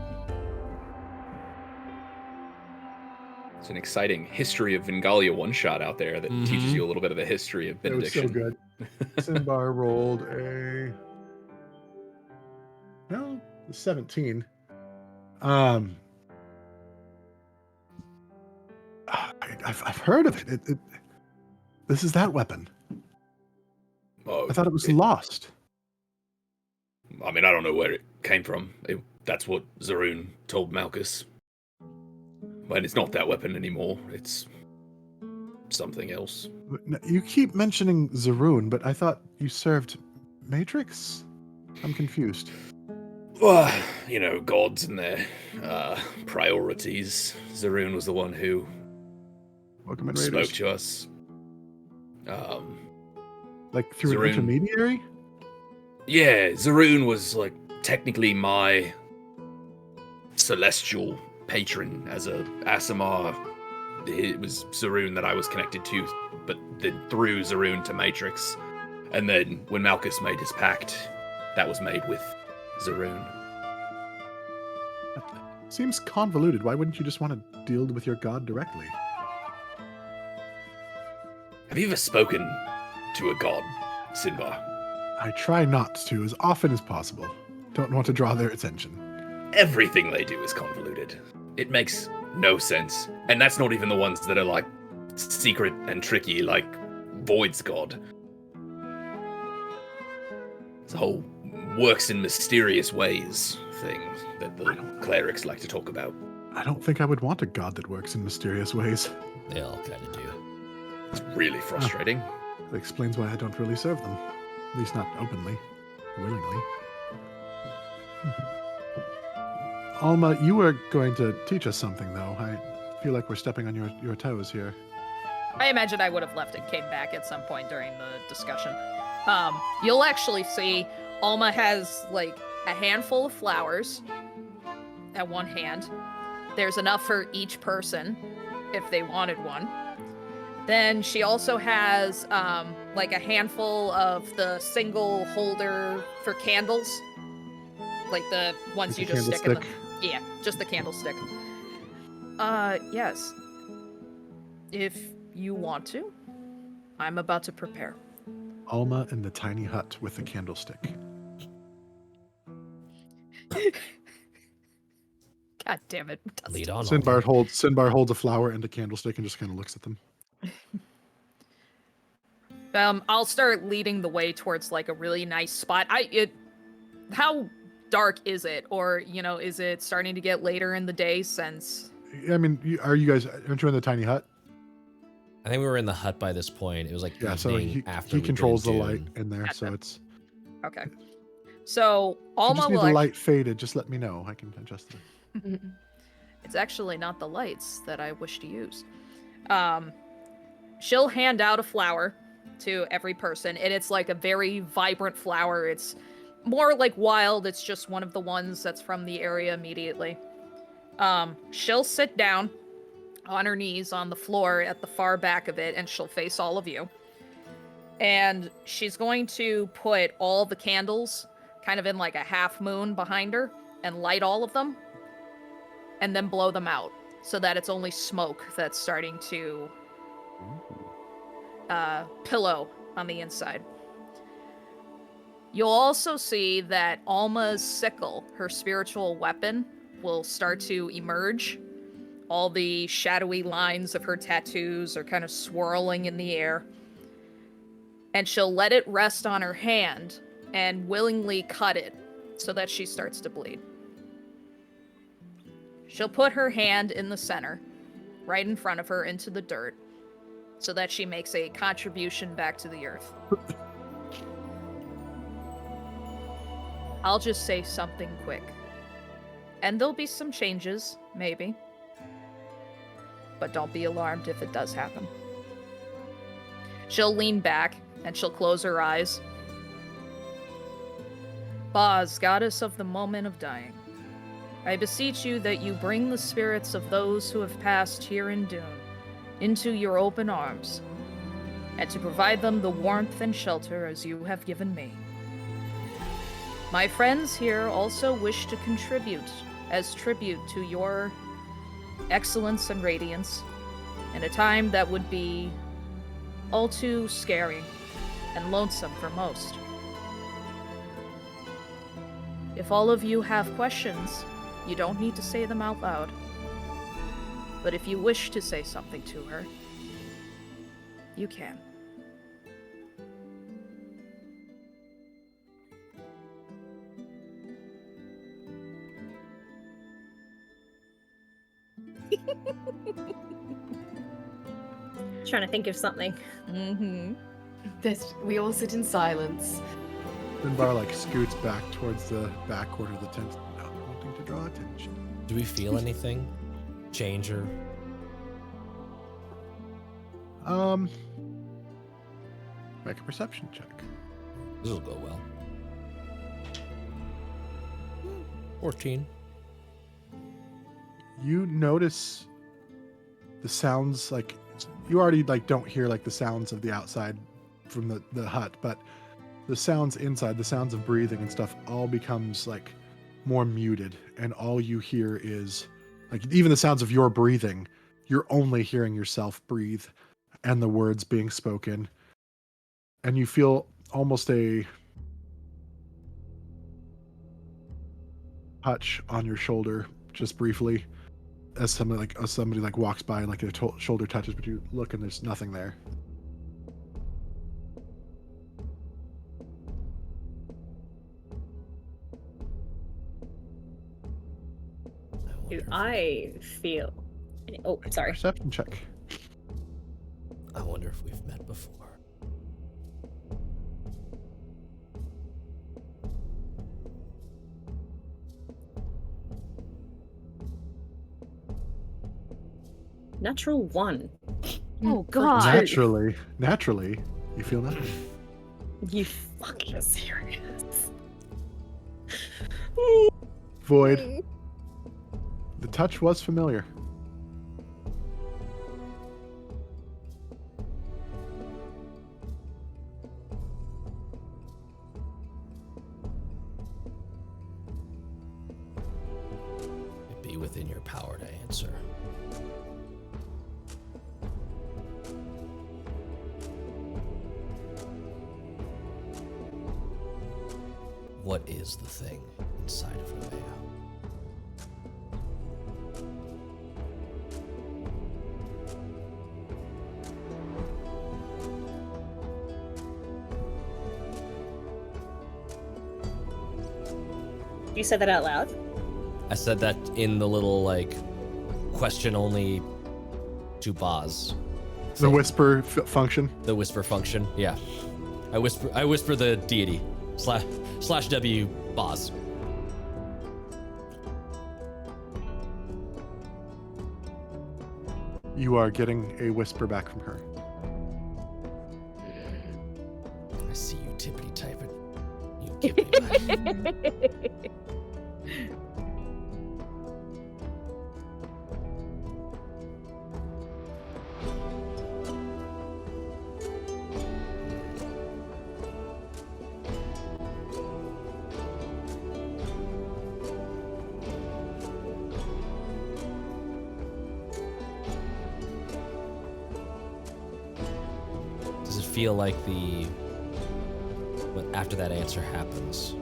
It's an exciting history of Vengalia one-shot out there that teaches you a little bit of the history of
It was so
benediction.
good. Sinbar rolled a 17. I've heard of it. This is that weapon.
Oh,
I thought it was lost.
I mean, I don't know where it came from. That's what Zaroon told Malchus. But it's not that weapon anymore. It's something else.
You keep mentioning Zaroon, but I thought you served Matrix? I'm confused.
Well, gods and their priorities. Zaroon was the one who
Welcome in
spoke
Raiders.
to us.
Like through
Zaroon.
an intermediary?
Yeah, Zaroon was like technically my celestial patron as a Asimar. It was Zaroon that I was connected to, but then through Zaroon to Matrix. And then when Malchus made his pact, that was made with Zaroon.
Seems convoluted. Why wouldn't you just want to deal with your god directly?
Have you ever spoken to a god, Sinbar?
I try not to as often as possible. Don't want to draw their attention.
Everything they do is convoluted. It makes no sense. And that's not even the ones that are like secret and tricky, like Void's god. It's a whole works in mysterious ways thing that the clerics like to talk about.
I don't think I would want a god that works in mysterious ways.
They all kind of do.
It's really frustrating.
That explains why I don't really serve them. At least not openly, willingly. Alma, you were going to teach us something, though. I feel like we're stepping on your toes here.
I imagine I would have left and came back at some point during the discussion. You'll actually see Alma has like a handful of flowers at one hand. There's enough for each person if they wanted one. Then she also has like a handful of the single holder for candles. Like the ones
Like
you
a
just stick in the...
candlestick?
Yeah, just the candlestick. Yes. If you want to, I'm about to prepare.
Alma in the tiny hut with the candlestick.
God damn it. Dustin.
Lead on.
Sinbar holds a flower and a candlestick and just kind of looks at them.
I'll start leading the way towards like a really nice spot. How dark is it? Or, is it starting to get later in the day since...
I mean, aren't you in the tiny hut?
I think we were in the hut by this point. It was like
Yeah, so
evening after
he
we'd
controls the
been in
light
Dune.
in there, so
Gotcha.
it's...
Okay. So,
If you
Alma
just need
will...
the light faded, just let me know. I can adjust it.
It's actually not the lights that I wish to use. She'll hand out a flower to every person, and it's like a very vibrant flower. It's more like wild. It's just one of the ones that's from the area immediately. She'll sit down on her knees on the floor at the far back of it, and she'll face all of you. And she's going to put all the candles kind of in like a half moon behind her and light all of them and then blow them out so that it's only smoke that's starting to pillow on the inside. You'll also see that Alma's sickle, her spiritual weapon, will start to emerge. All the shadowy lines of her tattoos are kind of swirling in the air. And she'll let it rest on her hand and willingly cut it so that she starts to bleed. She'll put her hand in the center, right in front of her into the dirt, so that she makes a contribution back to the earth. I'll just say something quick. And there'll be some changes, maybe. but don't be alarmed if it does happen. She'll lean back, and she'll close her eyes. Boz, goddess of the moment of dying, I beseech you that you bring the spirits of those who have passed here in Dune into your open arms, and to provide them the warmth and shelter as you have given me. My friends here also wish to contribute as tribute to your excellence and radiance in a time that would be all too scary and lonesome for most. If all of you have questions, you don't need to say them out loud. But if you wish to say something to her, you can.
Trying to think of something.
Mm-hmm.
We all sit in silence.
Finbar like scoots back towards the back corner of the tent, not wanting to draw attention.
Do we feel anything? Change or
Make a perception check.
this will go well. 14.
You notice the sounds, like you already like don't hear like the sounds of the outside from the hut, but the sounds inside, the sounds of breathing and stuff, all becomes like more muted, and all you hear is like even the sounds of your breathing. You're only hearing yourself breathe and the words being spoken, and you feel almost a touch on your shoulder just briefly as somebody like walks by and like their shoulder touches, but you look and there's nothing there.
Do I feel? Oh,
Make a
sorry.
Perception check.
I wonder if we've met before.
Natural 1.
Oh, God.
Naturally, you feel nothing.
You fucking serious?
Void. The touch was familiar.
It'd be within your power to answer. What is the thing inside of Nemea?
You said that out loud?
I said that in the little like question only to Boz.
The whisper function.
The whisper function. Yeah. I whisper the deity. Slash W Boz.
You are getting a whisper back from her.
I see you tippity typing. You give me back. Does it feel like after that answer happens?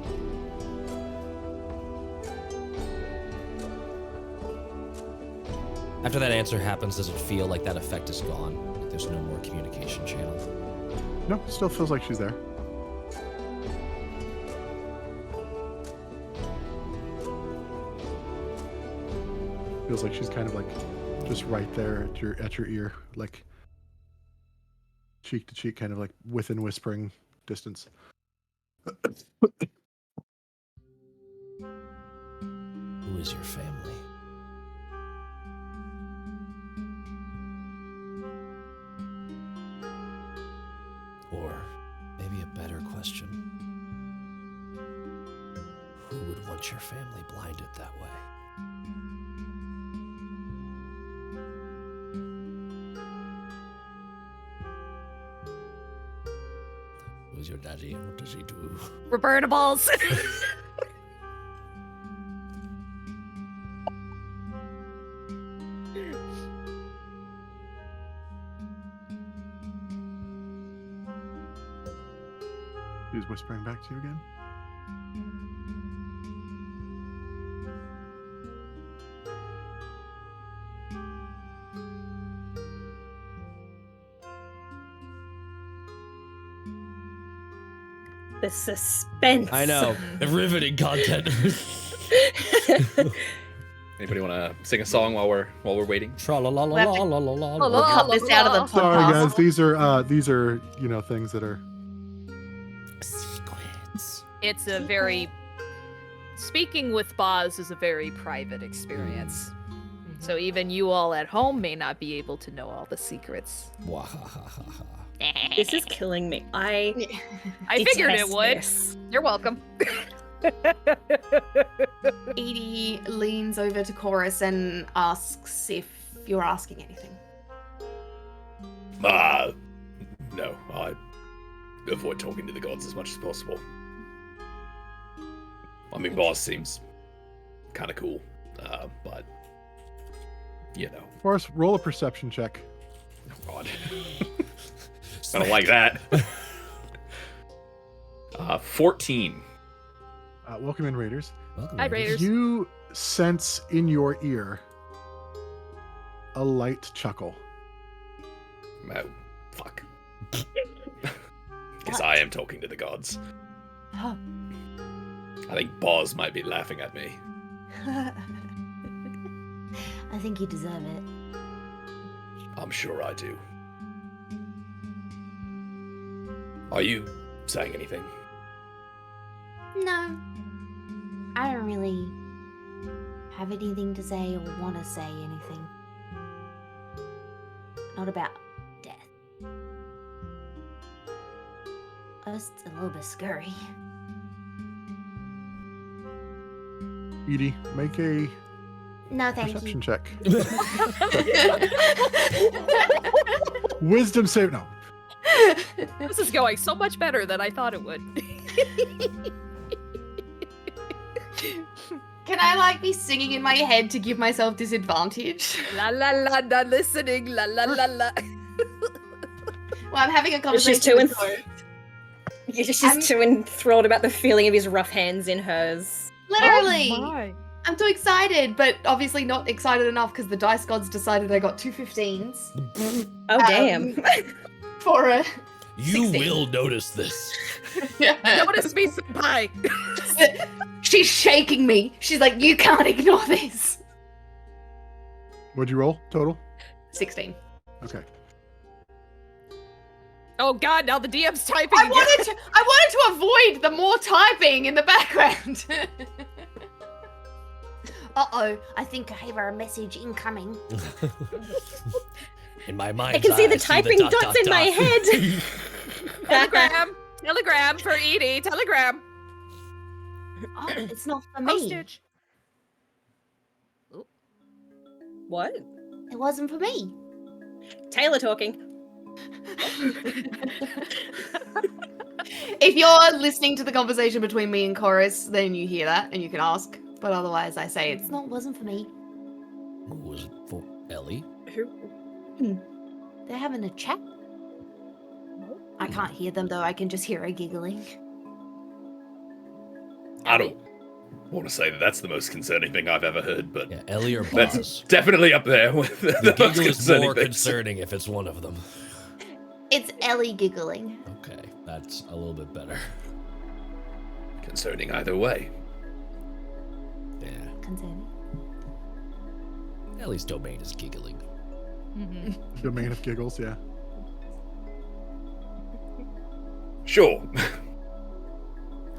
After that answer happens, does it feel like that effect is gone? Like there's no more communication channel?
No, still feels like she's there. Feels like she's kind of like just right there at your ear, like cheek to cheek, kind of like within whispering distance.
Who is your family? Or maybe a better question. Who would want your family blinded that way? Who's your daddy? What does he do?
Roberta balls.
Who's whispering back to you again?
The suspense.
I know. Riveting content.
Anybody want to sing a song while we're waiting?
Tra-la-la-la-la-la-la-la.
We'll cut this out of the podcast.
Sorry, guys. These are things that are.
Secrets.
It's a very speaking with Boz is a very private experience. So even you all at home may not be able to know all the secrets.
Wahahaha.
This is killing me. I
figured it
detest
would.
this.
You're welcome.
Edie leans over to Chorus and asks if you're asking anything.
No, I avoid talking to the gods as much as possible. I mean, boss seems kind of cool, but you know.
Of course, roll a perception check.
Oh God, I don't like that. 14.
Welcome in, Raiders.
Hi, Raiders.
You sense in your ear a light chuckle.
Oh, fuck. Guess I am talking to the gods.
Huh.
I think Boz might be laughing at me.
I think you deserve it.
I'm sure I do. Are you saying anything?
No. I don't really have anything to say or want to say anything. Not about death. Just a little bit scary.
Edie, make a
No, thank
perception
you.
check. Wisdom save. No.
This is going so much better than I thought it would.
Can I be singing in my head to give myself disadvantage?
La la la, not listening. La la la la.
Well, I'm having a
It's
conversation
just too
with Chorus.
You're just too enthralled about the feeling of his rough hands in hers.
Literally!
Oh my.
I'm too excited, but obviously not excited enough because the dice gods decided I got 2 15s.
Oh, damn.
For a
You
16.
will notice this.
Notice me, senpai.
She's shaking me. She's like, you can't ignore this.
What'd you roll total?
16.
Okay.
Oh god, now the DM's typing
I
again.
wanted to avoid the more typing in the background.
Uh-oh, I think I have a message incoming.
In my mind,
I can see the typing dots in my head.
Telegram. Telegram for Edie. Telegram.
Oh, it's not for me.
Postage.
What?
It wasn't for me.
Taylor talking.
If you're listening to the conversation between me and Chorus, then you hear that and you can ask. But otherwise, I say it's not.
Wasn't for me.
Who was it for? Ellie?
They're having a chat. I can't hear them though. I can just hear her giggling.
I don't want to say that that's the most concerning thing I've ever heard, but
Yeah, Ellie or
that's
Boz?
definitely up there with the
The
most
giggle is
concerning
more
things.
concerning if it's one of them.
It's Ellie giggling.
Okay, that's a little bit better.
Concerning either way.
Yeah.
Concerning.
Ellie's domain is giggling.
Domain of giggles, yeah.
Sure.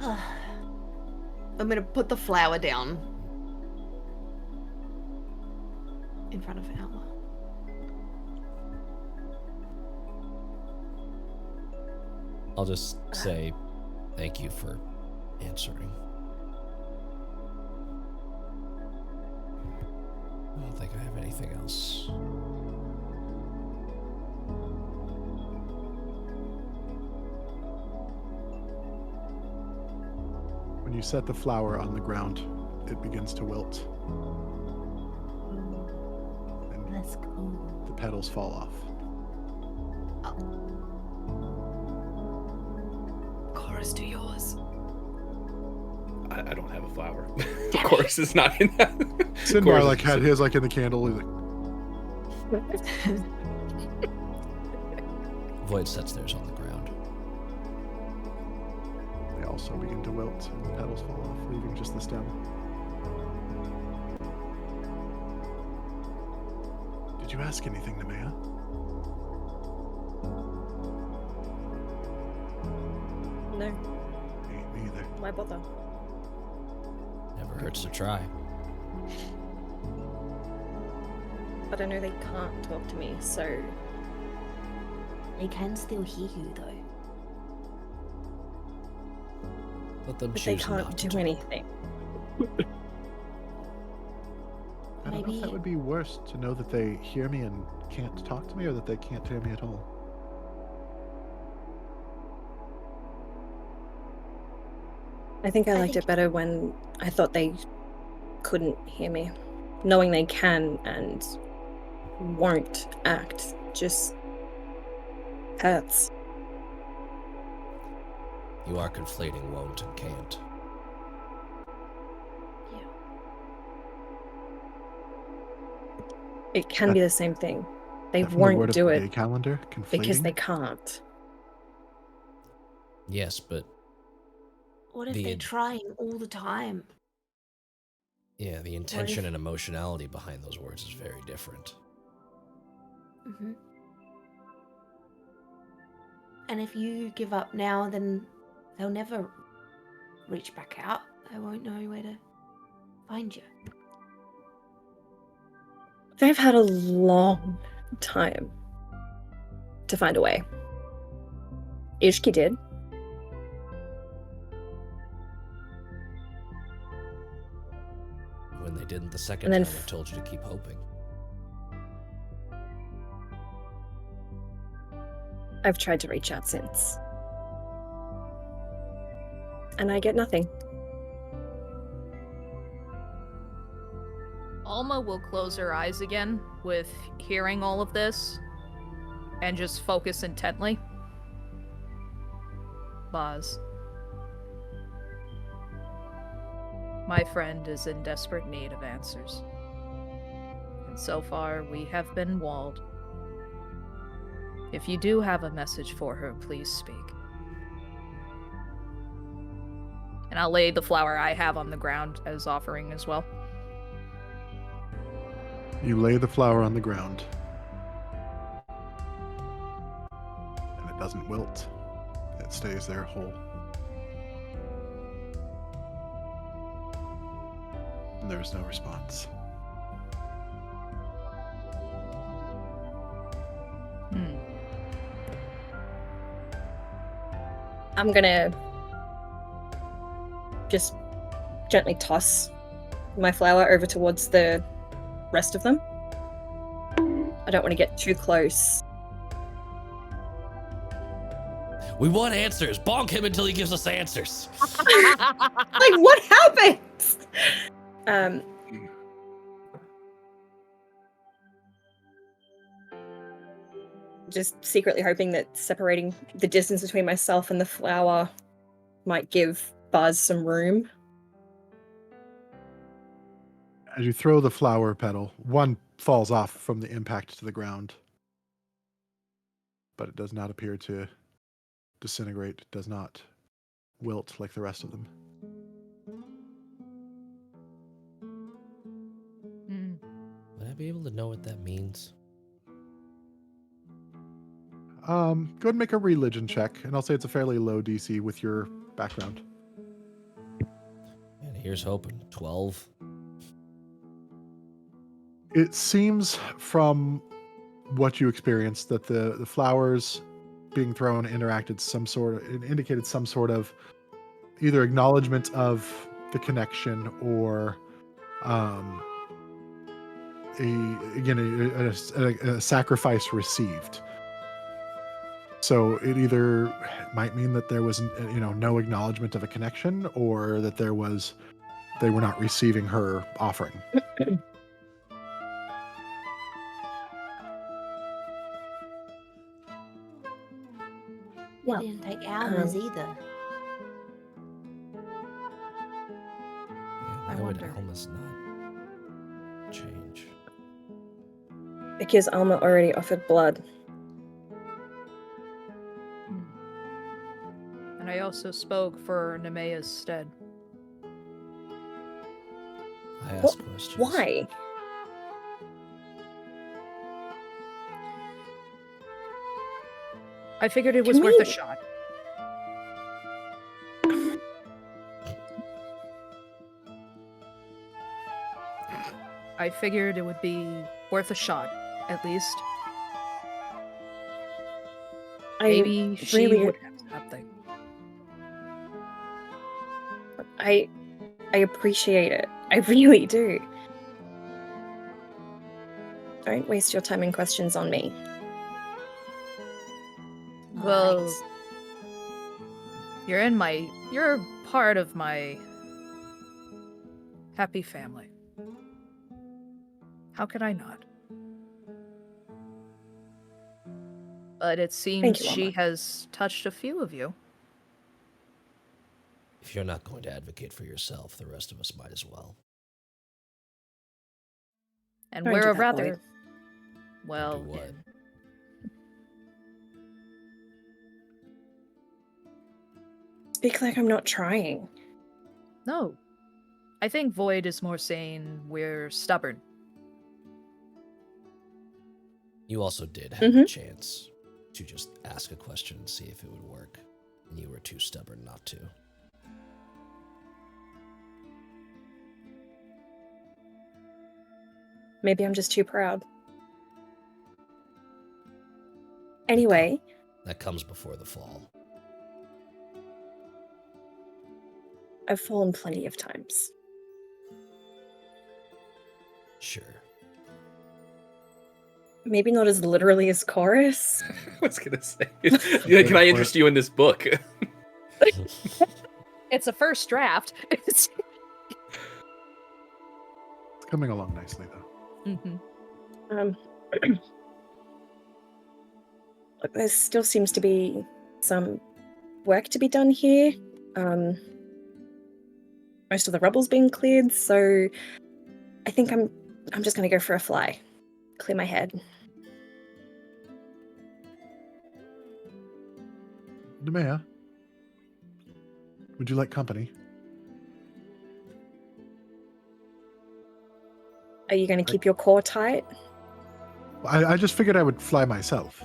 I'm gonna put the flower down in front of Alma.
I'll just say thank you for answering. I don't think I have anything else.
When you set the flower on the ground, it begins to wilt. And
That's cool.
the petals fall off.
Chorus, do yours.
I don't have a flower. Of course, it's not in that.
Sinbar like had his like in the candle. He's like,
Void sets theirs on the ground.
they also begin to wilt, and the petals fall off, leaving just the stem. Did you ask anything, Nemea?
No,
Me either.
why bother?
Never hurts to try.
But I know they can't talk to me, so
They can still hear you, though.
Let them
but they
choose
can't
not to
do
talk.
anything.
I don't know if
Maybe-
that would be worse to know that they hear me and can't talk to me, or that they can't hear me at all.
I think I liked
think-
it better when I thought they couldn't hear me. Knowing they can and won't act just hurts.
You are conflating won't and can't.
It can be the same thing. They
Is that from the word
won't
of
do
the
it
day calendar, conflating?
because they can't.
Yes, but
What if
The
they're
in-
trying all the time?
yeah, the intention and emotionality behind those words is very different.
Hmm. And if you give up now, then they'll never reach back out. They won't know where to find you.
They've had a long time to find a way. Ishki did.
When they didn't the second
And then
time, I told you to keep hoping.
I've tried to reach out since. And I get nothing.
Alma will close her eyes again with hearing all of this and just focus intently. Boz. My friend is in desperate need of answers. And so far, we have been walled. If you do have a message for her, please speak. And I'll lay the flower I have on the ground as offering as well.
You lay the flower on the ground, and it doesn't wilt. It stays there whole. And there's no response.
I'm gonna just gently toss my flower over towards the rest of them. I don't want to get too close.
We want answers. Bonk him until he gives us answers.
Like, what happens? Just secretly hoping that separating the distance between myself and the flower might give Buzz some room.
As you throw the flower petal, one falls off from the impact to the ground. But it does not appear to disintegrate, does not wilt like the rest of them.
Would I be able to know what that means?
Go ahead and make a religion check, and I'll say it's a fairly low DC with your background.
And here's hoping. 12.
It seems from what you experienced that the flowers being thrown indicated some sort of either acknowledgement of the connection or a sacrifice received. So it either might mean that there was no acknowledgement of a connection, or that they were not receiving her offering.
They didn't take Alma's either.
Yeah, why would Alma's not change?
Because Alma already offered blood.
And I also spoke for Nemea's stead.
I ask questions.
Why?
I figured it was worth a shot. I figured it would be worth a shot, at least. Maybe she would have something.
I appreciate it. I really do. Don't waste your time and questions on me.
Well,
Alright.
you're part of my happy family. How could I not? But it seems
you,
she
Alma.
has touched a few of you.
If you're not going to advocate for yourself, the rest of us might as well.
And
Don't
we're
do
a
that,
rather...
Void.
Well,
Do what?
Speak like I'm not trying.
no. I think Void is more saying we're stubborn.
You also did have a chance to just ask a question and see if it would work, and you were too stubborn not to.
Maybe I'm just too proud. Anyway,
That comes before the fall.
I've fallen plenty of times.
Sure.
Maybe not as literally as Chorus.
I was gonna say, yeah, can I interest you in this book?
It's a first draft.
It's coming along nicely, though.
Mm-hmm.
Look, there still seems to be some work to be done here. Most of the rubble's been cleared, so I think I'm just gonna go for a fly. Clear my head.
Nemea, would you like company?
Are you gonna keep your core tight?
I just figured I would fly myself.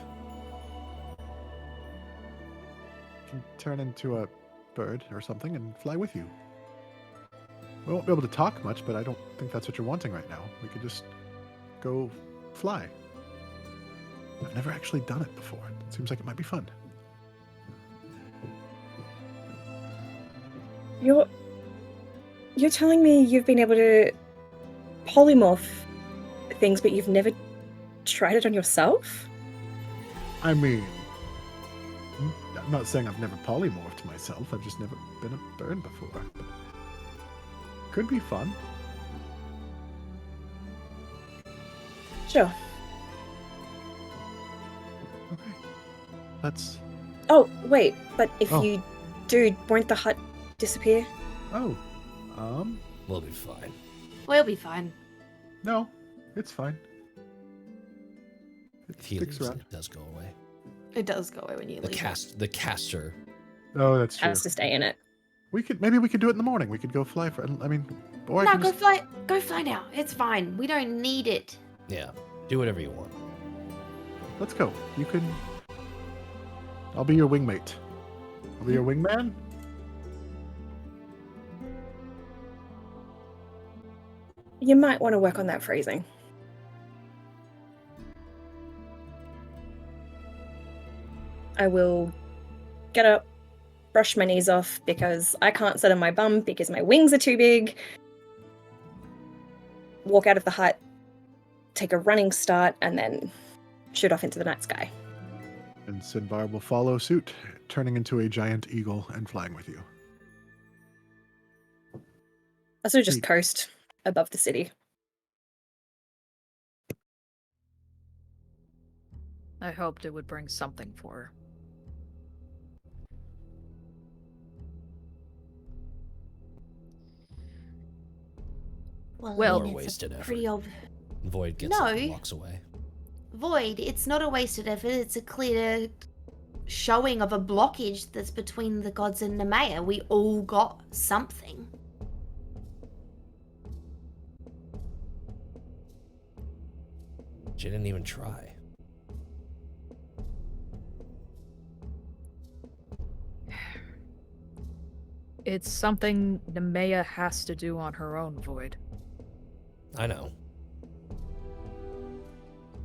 Can turn into a bird or something and fly with you. We won't be able to talk much, but I don't think that's what you're wanting right now. We could just go fly. I've never actually done it before. It seems like it might be fun.
You're telling me you've been able to polymorph things, but you've never tried it on yourself?
I mean, I'm not saying I've never polymorphed myself. I've just never been a bird before. Could be fun.
Sure.
Okay. That's...
Oh, wait, but if
Oh.
you do, won't the hut disappear?
Oh.
We'll be fine.
We'll be fine.
No. It's fine. It
If he
sticks
leaves,
around.
it does go away.
It does go away when you
The
leave.
the caster.
Oh, that's true.
Has to stay in it.
Maybe we could do it in the morning. We could go fly for... I mean... Or I
No,
can
go
just-
fly. Go fly now. It's fine. We don't need it.
Yeah. Do whatever you want.
Let's go. You can... I'll be your wingmate. I'll be your wingman.
You might want to work on that phrasing. I will get up, brush my knees off because I can't sit on my bum because my wings are too big. Walk out of the hut, take a running start, and then shoot off into the night sky.
And Sinvar will follow suit, turning into a giant eagle and flying with you.
Also just
Neat.
coast above the city.
I hoped it would bring something for her.
Well,
More
I mean, it's
wasted
a
effort.
pretty
Void gets up and walks away.
Void, it's not a wasted effort, it's a clear showing of a blockage that's between the gods and Nemea. We all got something.
She didn't even try.
It's something Nemea has to do on her own, Void.
I know.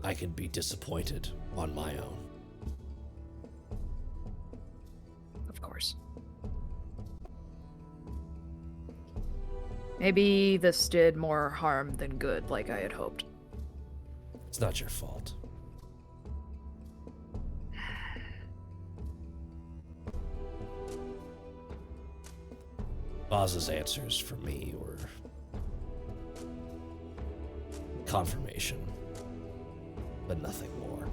I could be disappointed on my own.
Of course. Maybe this did more harm than good, like I had hoped.
It's not your fault. Boz's answers for me were confirmation, but nothing more.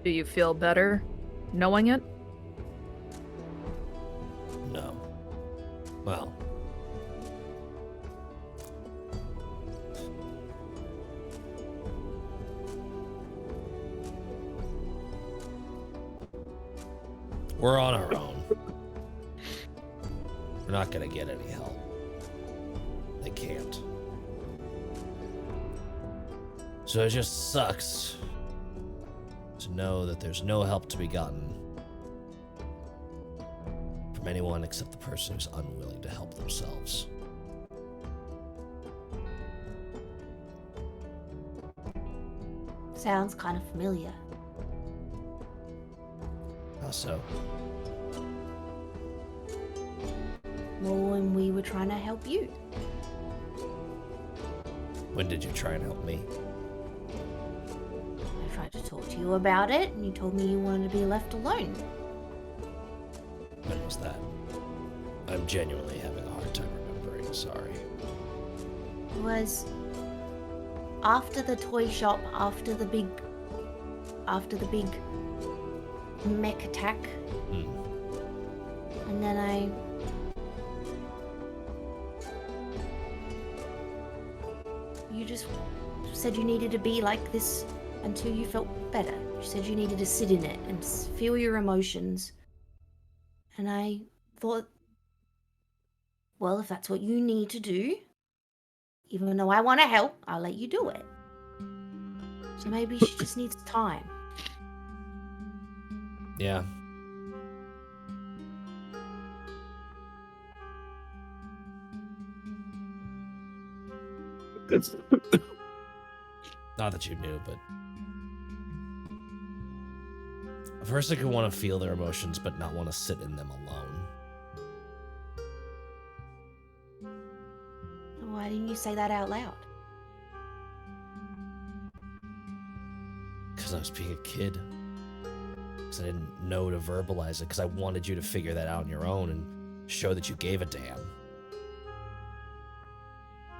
Do you feel better knowing it?
No. Well. We're on our own. We're not gonna get any help. They can't. So it just sucks to know that there's no help to be gotten from anyone except the person who's unwilling to help themselves.
Sounds kind of familiar.
How so?
Well, when we were trying to help you.
When did you try and help me?
I tried to talk to you about it, and you told me you wanted to be left alone.
When was that? I'm genuinely having a hard time remembering, sorry.
It was after the toy shop, after the big mech attack. And then you just said you needed to be like this until you felt better. You said you needed to sit in it and feel your emotions. And I thought, well, if that's what you need to do, even though I want to help, I'll let you do it. So maybe she just needs time.
Yeah. Not that you knew, but a person can want to feel their emotions but not want to sit in them alone.
Why didn't you say that out loud?
Because I was being a kid. Because I didn't know to verbalize it. Because I wanted you to figure that out on your own and show that you gave a damn.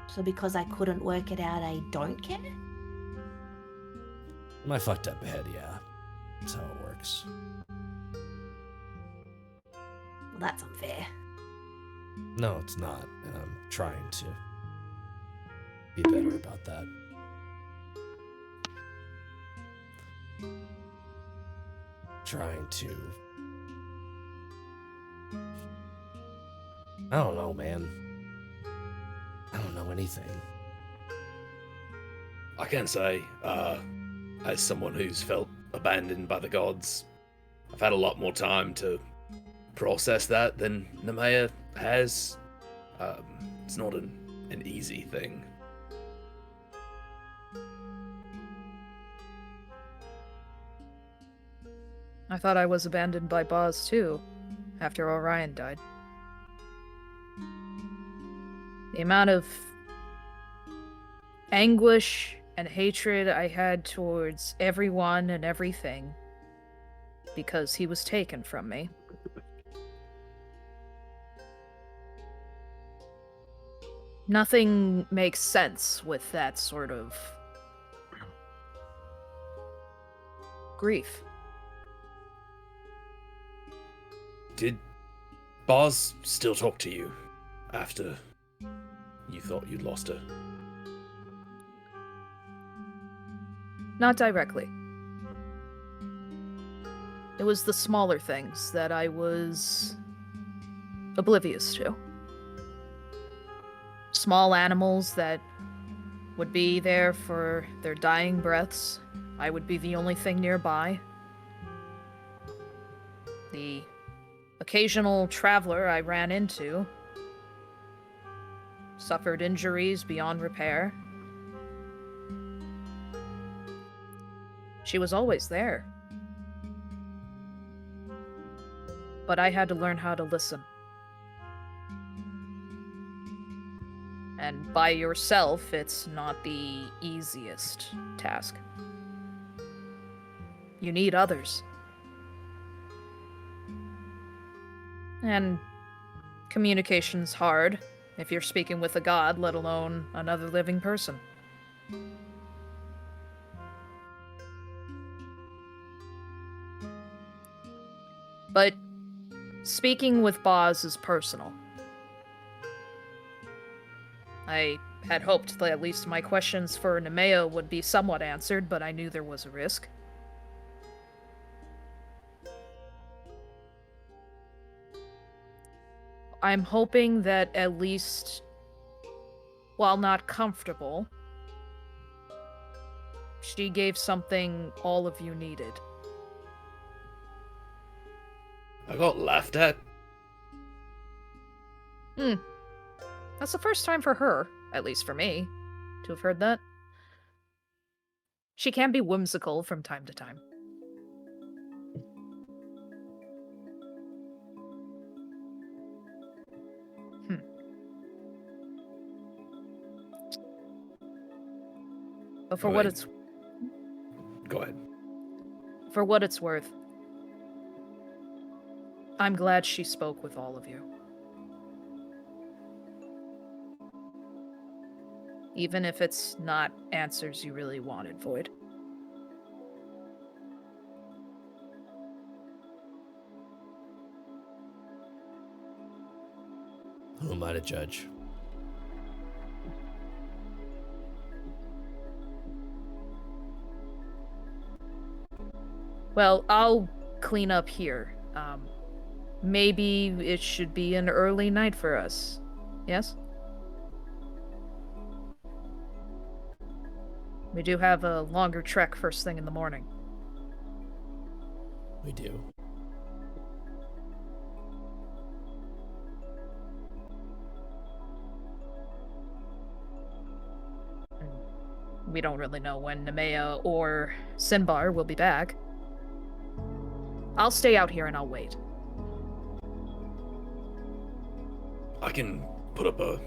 So because I couldn't work it out, I don't care?
In my fucked up head, yeah. That's how it works.
Well, that's unfair.
No, it's not. And I'm trying to be better about that. Trying to... I don't know, man. I don't know anything.
I can say, as someone who's felt abandoned by the gods, I've had a lot more time to process that than Nemea has. It's not an easy thing.
I thought I was abandoned by Boz too, after Orion died. The amount of anguish and hatred I had towards everyone and everything because he was taken from me. Nothing makes sense with that sort of grief.
Did Boz still talk to you after you thought you'd lost her?
Not directly. It was the smaller things that I was oblivious to. Small animals that would be there for their dying breaths. I would be the only thing nearby. The occasional traveler I ran into suffered injuries beyond repair. She was always there. But I had to learn how to listen. And by yourself, it's not the easiest task. You need others. And communication's hard if you're speaking with a god, let alone another living person. But speaking with Boz is personal. I had hoped that at least my questions for Nemea would be somewhat answered, but I knew there was a risk. I'm hoping that at least, while not comfortable, she gave something all of you needed.
I got laughed at.
That's the first time for her, at least for me, to have heard that. She can be whimsical from time to time. But for what it's...
Go ahead.
For what it's worth, I'm glad she spoke with all of you. Even if it's not answers you really wanted, Void.
Who am I to judge?
Well, I'll clean up here. Maybe it should be an early night for us. Yes? We do have a longer trek first thing in the morning.
We do.
We don't really know when Nemea or Sinbar will be back. I'll stay out here and I'll wait.
I can put up a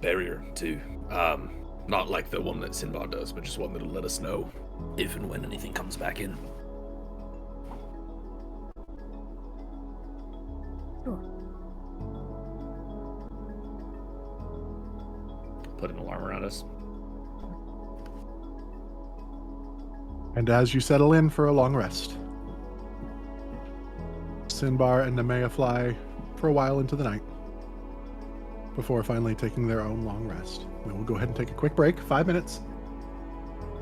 barrier too. Not like the one that Sinbad does, but just one that'll let us know if and when anything comes back in.
Sure.
Put an alarm around us.
And as you settle in for a long rest, Sinbar and Nemea fly for a while into the night before finally taking their own long rest. We will go ahead and take a quick break, 5 minutes,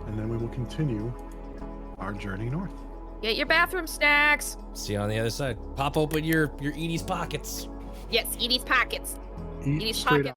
and then we will continue our journey north.
Get your bathroom snacks.
See you on the other side. Pop open your Edie's pockets.
Yes, Edie's pockets.
Eat
Edie's
straight
pockets.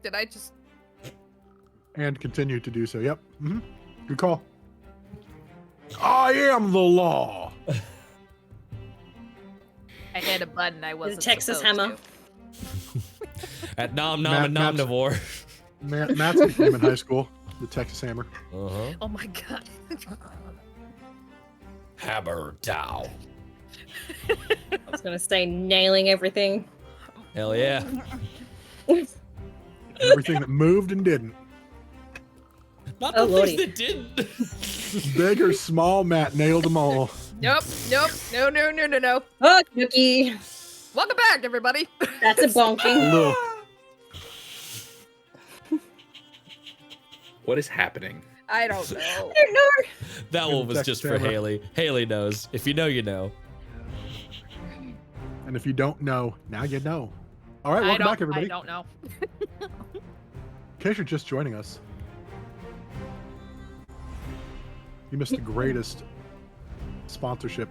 Did I just?
And continue to do so. Yep. Good call. I am the law.
I hit a button I wasn't.
The Texas
supposed
hammer.
to.
At nom nom and
Matt's-
nomnivore.
Matt's nickname in high school, the Texas Hammer.
Uh-huh.
Oh my god.
Hammer down.
I was gonna say nailing everything.
Hell yeah.
Everything that moved and didn't.
Not
Oh,
the
lordy.
things that didn't.
Big or small, Matt nailed them all.
Nope. No.
Oh, Cookie.
Welcome back, everybody.
That's a bonking.
Little,
What is happening?
I don't know.
I don't know.
That one was
Texas
just for
Hammer.
Haley. Haley knows. If you know, you know.
and if you don't know, now you know. All right,
I
welcome
don't,
back, everybody.
I don't know.
In case you're just joining us, you missed the greatest sponsorship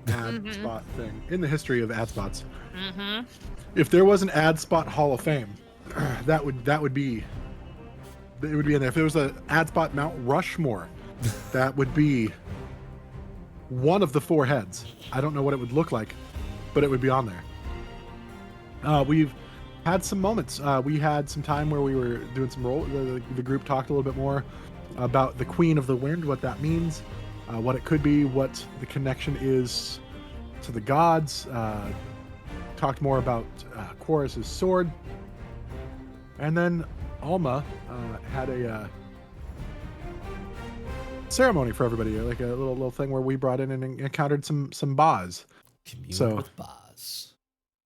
ad spot thing in the history of ad spots.
Mm-hmm.
If there was an ad spot Hall of Fame, that would be it would be in there. If there was an ad spot Mount Rushmore, that would be one of the 4 heads. I don't know what it would look like, but it would be on there. We've had some moments. We had some time where we were doing some role. The group talked a little bit more about the Queen of the Wind, what that means, what it could be, what the connection is to the gods. Talked more about H.E.R.O.E.S' sword. And then Alma had a ceremony for everybody, like a little thing where we brought in and encountered some Baz.
Commune
So-
with Baz,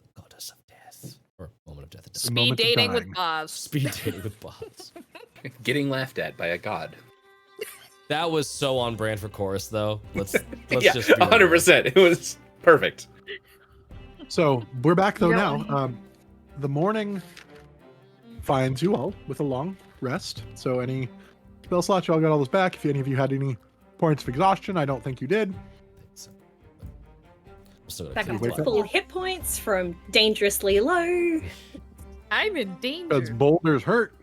the goddess of death. Or woman of death and
The
death.
moment
Speed
of
dating with
dying.
Boz.
Speed dating with Baz.
Getting laughed at by a god.
That was so on brand for Chorus, though. Let's
Yeah,
just be
100%. It was perfect.
So we're back though
Yeah.
now. The morning finds you all with a long rest. So any spell slots, y'all got all those back. If any of you had any points of exhaustion, I don't think you did.
I'm still gonna
Back
keep
up
wait
to
for-
full hit points from dangerously low.
I'm in danger.
Because boulders hurt,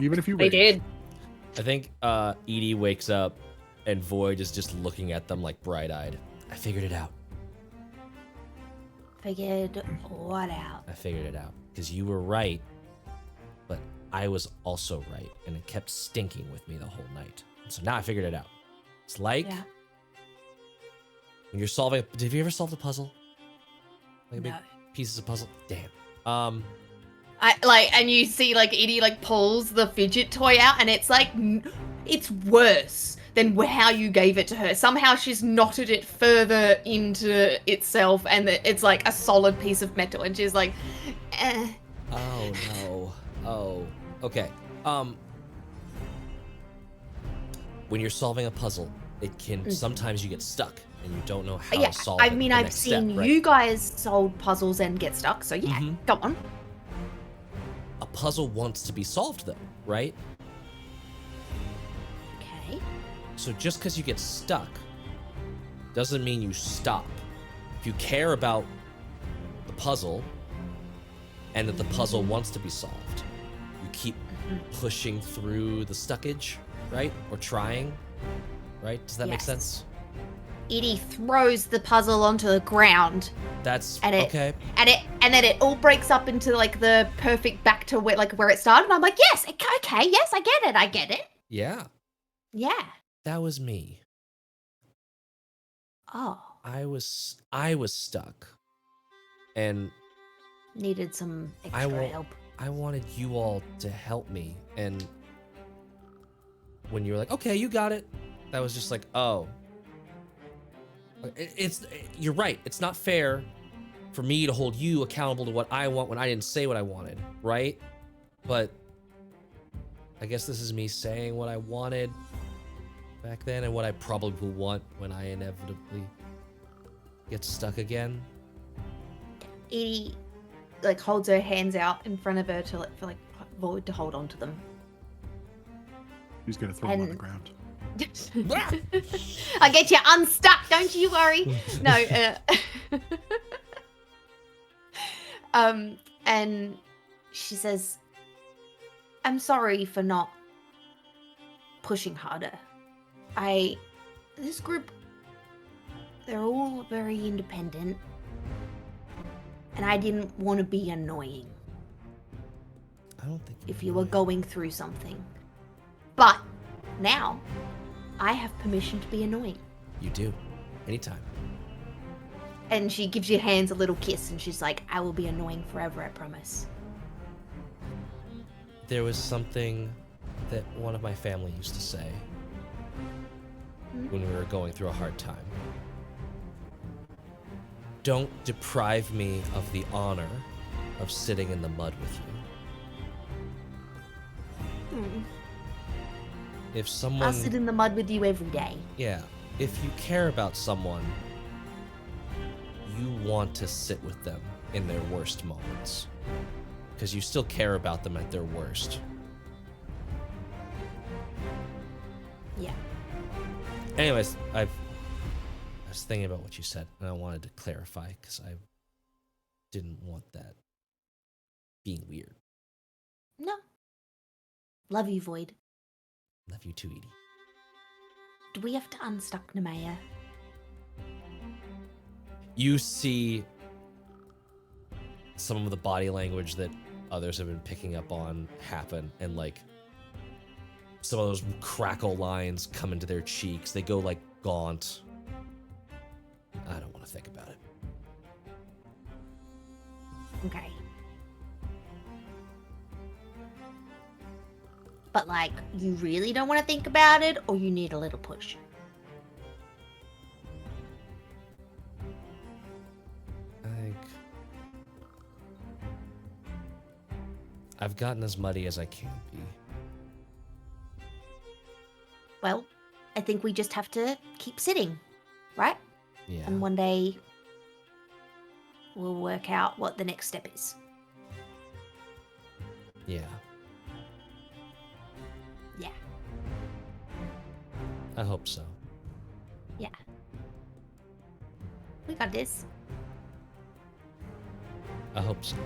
even if you
They
wait.
did.
I think Edie wakes up and Void is just looking at them like bright-eyed. I figured it out.
Figured what out?
I figured it out. Because you were right, but I was also right. And it kept stinking with me the whole night. And so now I figured it out. It's like
Yeah.
when you're solving... Have you ever solved a puzzle? Like a big
No.
pieces of puzzle? Damn.
And you see like Edie like pulls the fidget toy out, and it's like it's worse than how you gave it to her. Somehow she's knotted it further into itself, and it's like a solid piece of metal, and she's like, eh.
Oh no. Oh. Okay. When you're solving a puzzle, it can sometimes you get stuck and you don't know how
Yeah,
to solve
I
it
mean,
the
I've
next
seen
step, right?
you guys solve puzzles and get stuck, so yeah,
Mhm.
go on.
A puzzle wants to be solved though, right?
Okay.
So just because you get stuck doesn't mean you stop. If you care about the puzzle and that the puzzle wants to be solved, you keep pushing through the stuckage, right? Or trying, right? Does that make
Yes.
sense?
Edie throws the puzzle onto the ground,
That's
And it-
okay.
and then it all breaks up into like the perfect back to where it started. And I'm like, yes, okay, yes, I get it.
Yeah,
Yeah.
that was me.
Oh,
I was stuck. And
needed some
I
extra
won't-
help.
I wanted you all to help me. And when you were like, okay, you got it, that was just like, oh. You're right. It's not fair for me to hold you accountable to what I want when I didn't say what I wanted, right? But I guess this is me saying what I wanted back then and what I probably will want when I inevitably get stuck again.
Edie like holds her hands out in front of her for Void to hold on to them.
He's gonna throw him on the
And-
ground.
I get you unstuck, don't you worry. No, and she says,
I'm sorry for not pushing harder. This group, they're all very independent. And I didn't want to be annoying
I don't think
if you were going through something. But now, I have permission to be annoying.
You do. Anytime.
And she gives your hands a little kiss and she's like, I will be annoying forever, I promise.
There was something that one of my family used to say when we were going through a hard time. Don't deprive me of the honor of sitting in the mud with you. If someone...
I'll sit in the mud with you every day.
Yeah. If you care about someone, you want to sit with them in their worst moments. Because you still care about them at their worst.
Yeah.
Anyways, I was thinking about what you said, and I wanted to clarify, because I didn't want that being weird.
No. Love you, Void.
Love you too, Edie.
Do we have to unstuck Nemea?
You see some of the body language that others have been picking up on happen, and like some of those crackle lines come into their cheeks. They go like gaunt. I don't want to think about it.
Okay. But like, you really don't want to think about it, or you need a little push?
I've gotten as muddy as I can be.
Well, I think we just have to keep sitting, right?
Yeah.
And one day, we'll work out what the next step is.
Yeah.
Yeah.
I hope so.
Yeah. We got this.
I hope so.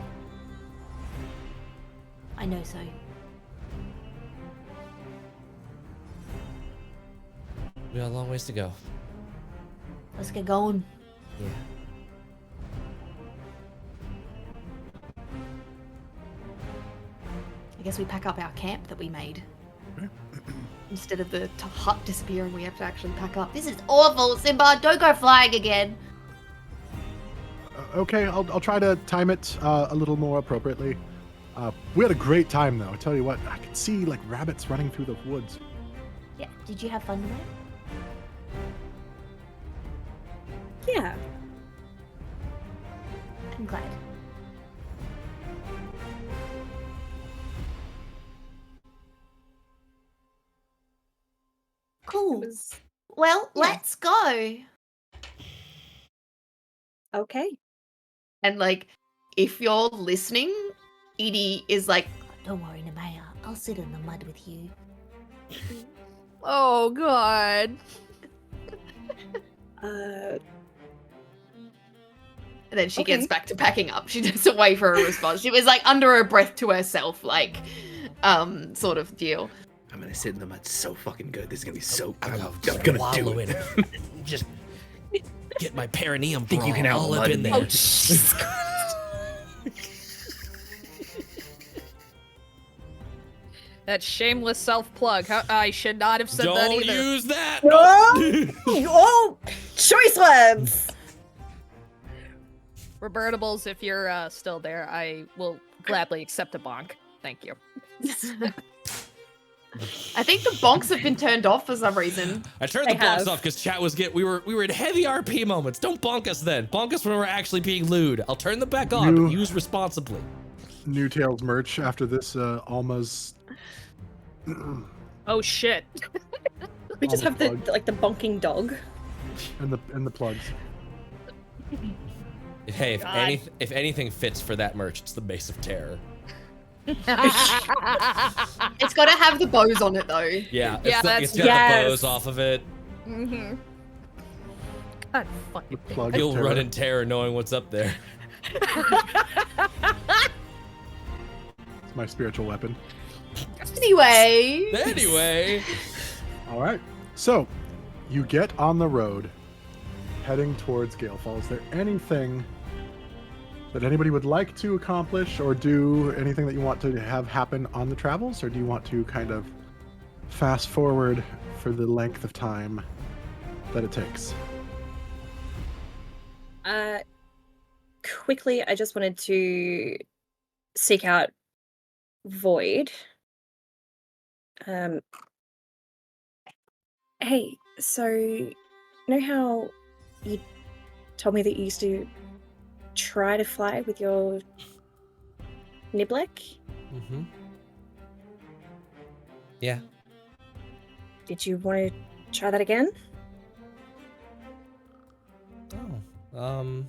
I know so.
We got a long ways to go.
Let's get going.
Yeah.
I guess we pack up our camp that we made. Instead of the hut disappearing, we have to actually pack up.
This is awful, Simba. Don't go flying again.
Okay, I'll try to time it a little more appropriately. We had a great time, though. I tell you what, I could see like rabbits running through the woods.
Yeah. Did you have fun with it?
Yeah.
I'm glad. Cool. Well,
yeah.
let's go.
Okay.
And like, if you're listening, Edie is like,
Don't worry, Nemea. I'll sit in the mud with you.
Oh god.
and then she
Okay.
gets back to packing up. She doesn't wait for a response. She was like under her breath to herself, like, sort of deal.
I'm gonna sit in the mud so fucking good. This is gonna be so. I'm
I'll
gonna do
wallow
it.
in it. Just get my perineum
Think you can
all up
out-mud
in
me.
there.
Oh,
Jesus
That shameless self-plug. I should not have said that
Don't
either.
use that.
Oh, choice words.
Revertables, if you're still there, I will gladly accept a bonk. Thank you.
I think the bonks have been turned off for some reason.
I turned
I
the bonks
have.
off because chat was we were in heavy RP moments. Don't bonk us then. Bonk us when we're actually being lewd. I'll turn them back on, but use responsibly.
New Tales merch after this. Alma's.
Oh shit.
We just
All
have
the
the
plugs.
the bonking dog.
and the plugs.
Hey,
God.
if anything fits for that merch, it's the Mace of Terror.
It's got to have the bows on it, though.
Yeah,
Yeah,
it's got
yes.
the bows off of it.
Mm-hmm. God fucking
The plug.
You'll
terror.
run in terror knowing what's up there.
It's my spiritual weapon.
Anyway.
All right. So, you get on the road, heading towards Gaelfall. Is there anything that anybody would like to accomplish or do? Anything that you want to have happen on the travels? Or do you want to kind of fast forward for the length of time that it takes?
Quickly, I just wanted to seek out Void. Hey, so you know how you told me that you used to try to fly with your Niblek?
Mm-hmm. Yeah.
Did you want to try that again?
Oh.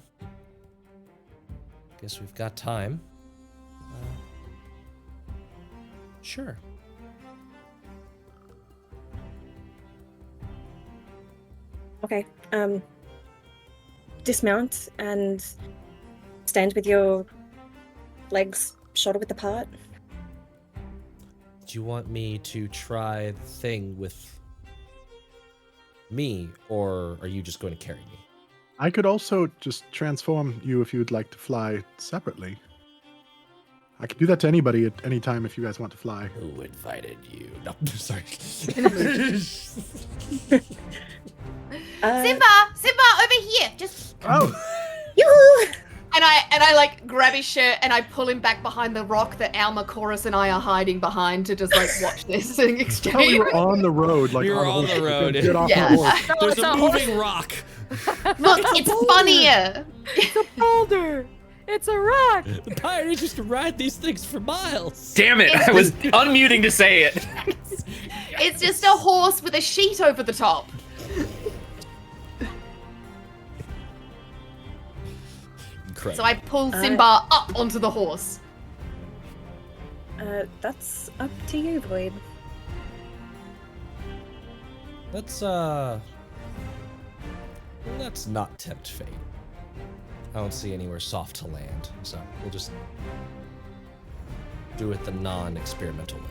Guess we've got time. Sure.
Okay. Dismount and stand with your legs shoulder width apart.
Do you want me to try the thing with me, or are you just going to carry me?
I could also just transform you if you'd like to fly separately. I could do that to anybody at any time if you guys want to fly.
Who invited you? No, sorry.
Simba, over here. Just
Oh,
Yoo-hoo!
And I like grab his shirt and I pull him back behind the rock that Alma, Chorus, and I are hiding behind to just like watch this
oh, you
exchange.
were on the road, like
You were
on
on
the
the road.
Get off
Yeah.
the horse.
No,
There's
it's
a
a
moving rock.
Look, it's funnier.
It's a boulder. It's a rock.
The pirates used to ride these things for miles.
Damn it! I was unmuting to say it.
It's just a horse with a sheet over the top.
Incredible.
So I pull Simba up onto the horse.
That's up to you, Void.
Let's not tempt fate. I don't see anywhere soft to land, so we'll just do it the non-experimental way.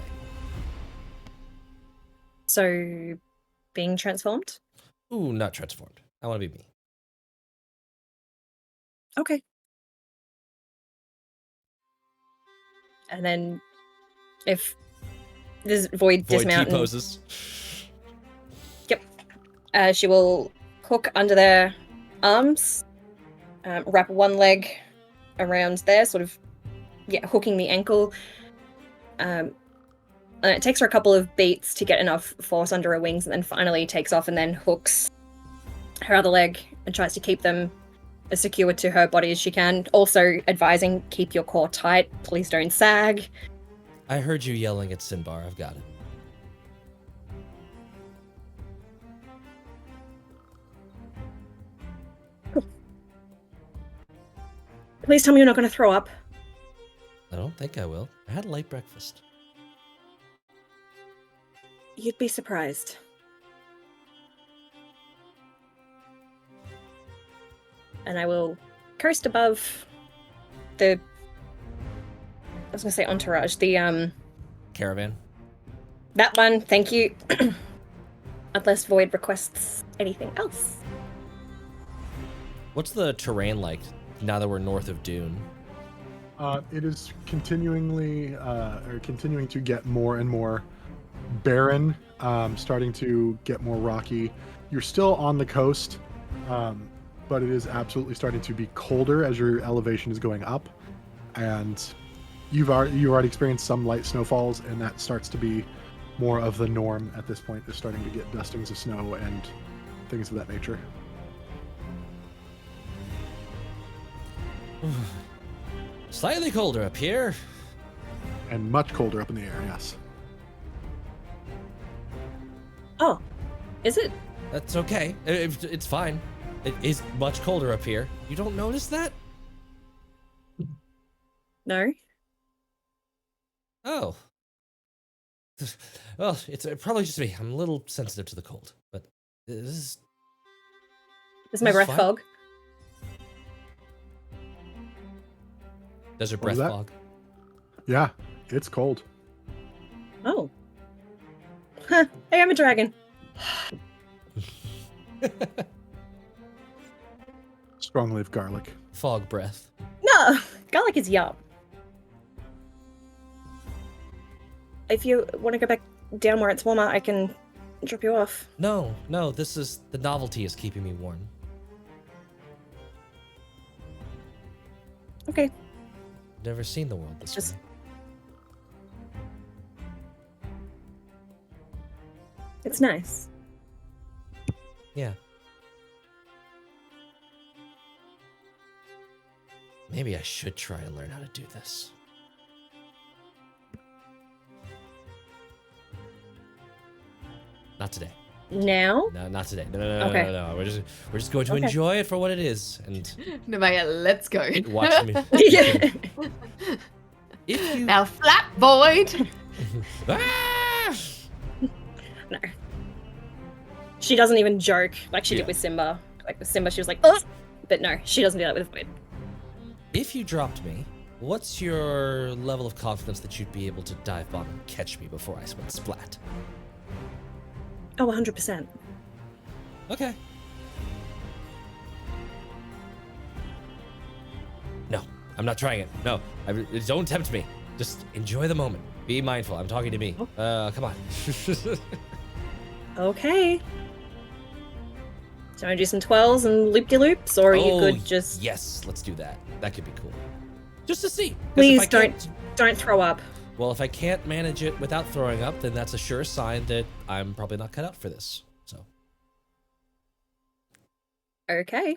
So, being transformed?
Ooh, not transformed. I want to be me.
Okay. And then, if this Void
Void
dismount, and,
T-poses.
she will hook under their arms, wrap one leg around there, sort of, hooking the ankle. And it takes her a couple of beats to get enough force under her wings, and then finally takes off and then hooks her other leg and tries to keep them as secure to her body as she can. Also advising, keep your core tight, please don't sag.
I heard you yelling at Sinbar. I've got it.
Please tell me you're not going to throw up.
I don't think I will. I had a light breakfast.
You'd be surprised. And I will coast above the... I was going to say entourage. The,
Caravan.
that one, thank you. Unless Void requests anything else.
What's the terrain like now that we're north of Dune?
It is continuing to get more and more barren, starting to get more rocky. You're still on the coast, but it is absolutely starting to be colder as your elevation is going up, and you already experienced some light snowfalls, and that starts to be more of the norm at this point. Is starting to get dustings of snow and things of that nature.
Slightly colder up here.
And much colder up in the air, yes.
Oh, is it?
That's okay. It's fine. It is much colder up here. You don't notice that?
No.
Oh. Well, it's probably just me. I'm a little sensitive to the cold, but this is...
Is my
This is
breath
fine.
fog?
Desert
What was
breath
that?
fog.
Yeah, It's cold.
Oh. Huh. Hey, I'm a dragon.
Strong leaf garlic.
Fog breath.
No, garlic is yum. If you want to go back down where it's warmer, I can drop you off.
No, this is the novelty is keeping me warm.
Okay.
Never seen the world this
Just-
way.
It's nice.
Yeah. Maybe I should try and learn how to do this. Not today.
Now?
No, not today. No.
Okay.
No. We're just going to
Okay.
enjoy it for what it is and
Nemea, let's go.
watch me.
Yeah.
If you
Now flap void.
Ah!
No. She doesn't even joke like she
Yeah.
did with Simba. Like with Simba, she was like, "Oh," but no, she doesn't do that with Void.
If you dropped me, what's your level of confidence that you'd be able to dive bomb and catch me before I went splat?
Oh, 100%.
Okay. No, I'm not trying it. No, don't tempt me. Just enjoy the moment. Be mindful. I'm talking to me. Come on.
Okay. Do you want to do some twirls and loop-de-loops, or you
Oh,
could just
Yes, let's do that. That could be cool. Just to see. 'Cause if
please
I can't-
don't throw up.
Well, if I can't manage it without throwing up, then that's a sure sign that I'm probably not cut out for this. So.
Okay.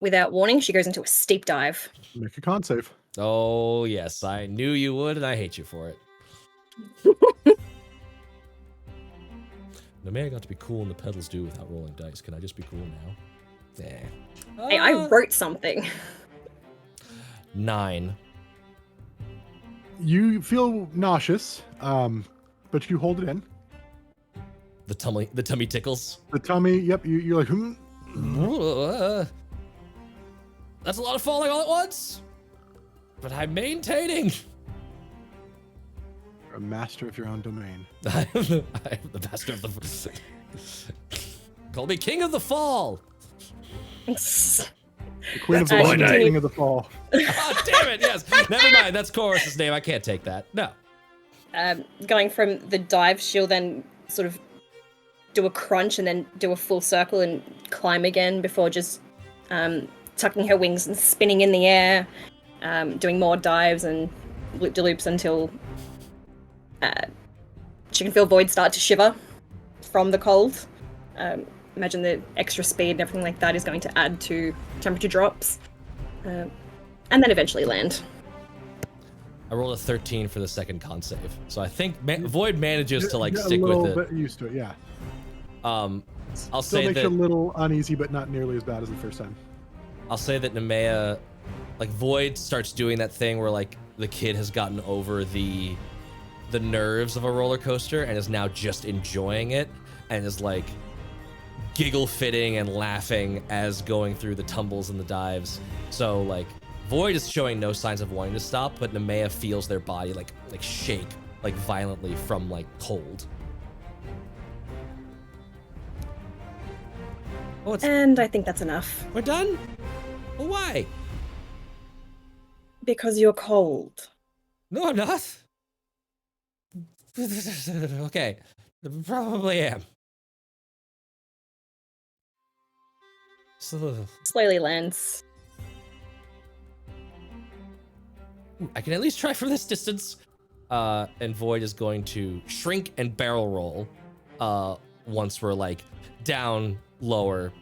Without warning, she goes into a steep dive.
Make a con save.
Oh, yes. I knew you would, and I hate you for it. No, man, I got to be cool and the pedals do without rolling dice. Can I just be cool now? Yeah.
Hey, I wrote something.
9.
You feel nauseous, but you hold it in.
The tummy tickles.
The tummy, yep, you're like, hmm.
That's a lot of falling all at once. But I'm maintaining.
You're a master of your own domain.
I am the master of the. Call me king of the fall.
The queen of the
That's
wind,
actually-
king of the fall.
Oh, damn it! Yes. Never mind. That's Chorus's name. I can't take that. No.
Going from the dive, she'll then sort of do a crunch and then do a full circle and climb again before just tucking her wings and spinning in the air, doing more dives and loop-de-loops until she can feel Void start to shiver from the cold. Imagine the extra speed and everything like that is going to add to temperature drops. And then eventually land.
I rolled a 13 for the second con save, so I think Void manages to like
You're
stick
a little
with it.
bit used to it, yeah.
I'll
Still
say
makes
that
you a little uneasy, but not nearly as bad as the first time.
I'll say that Nemea, like Void starts doing that thing where like the kid has gotten over the nerves of a roller coaster and is now just enjoying it and is like giggle fitting and laughing as going through the tumbles and the dives. So like Void is showing no signs of wanting to stop, but Nemea feels their body like shake like violently from like cold. Oh,
And I think that's enough.
we're done? Well, why?
Because you're cold.
No, I'm not. Okay, probably am. So,
Slowly lands.
I can at least try from this distance. And Void is going to shrink and barrel roll once we're like down lower.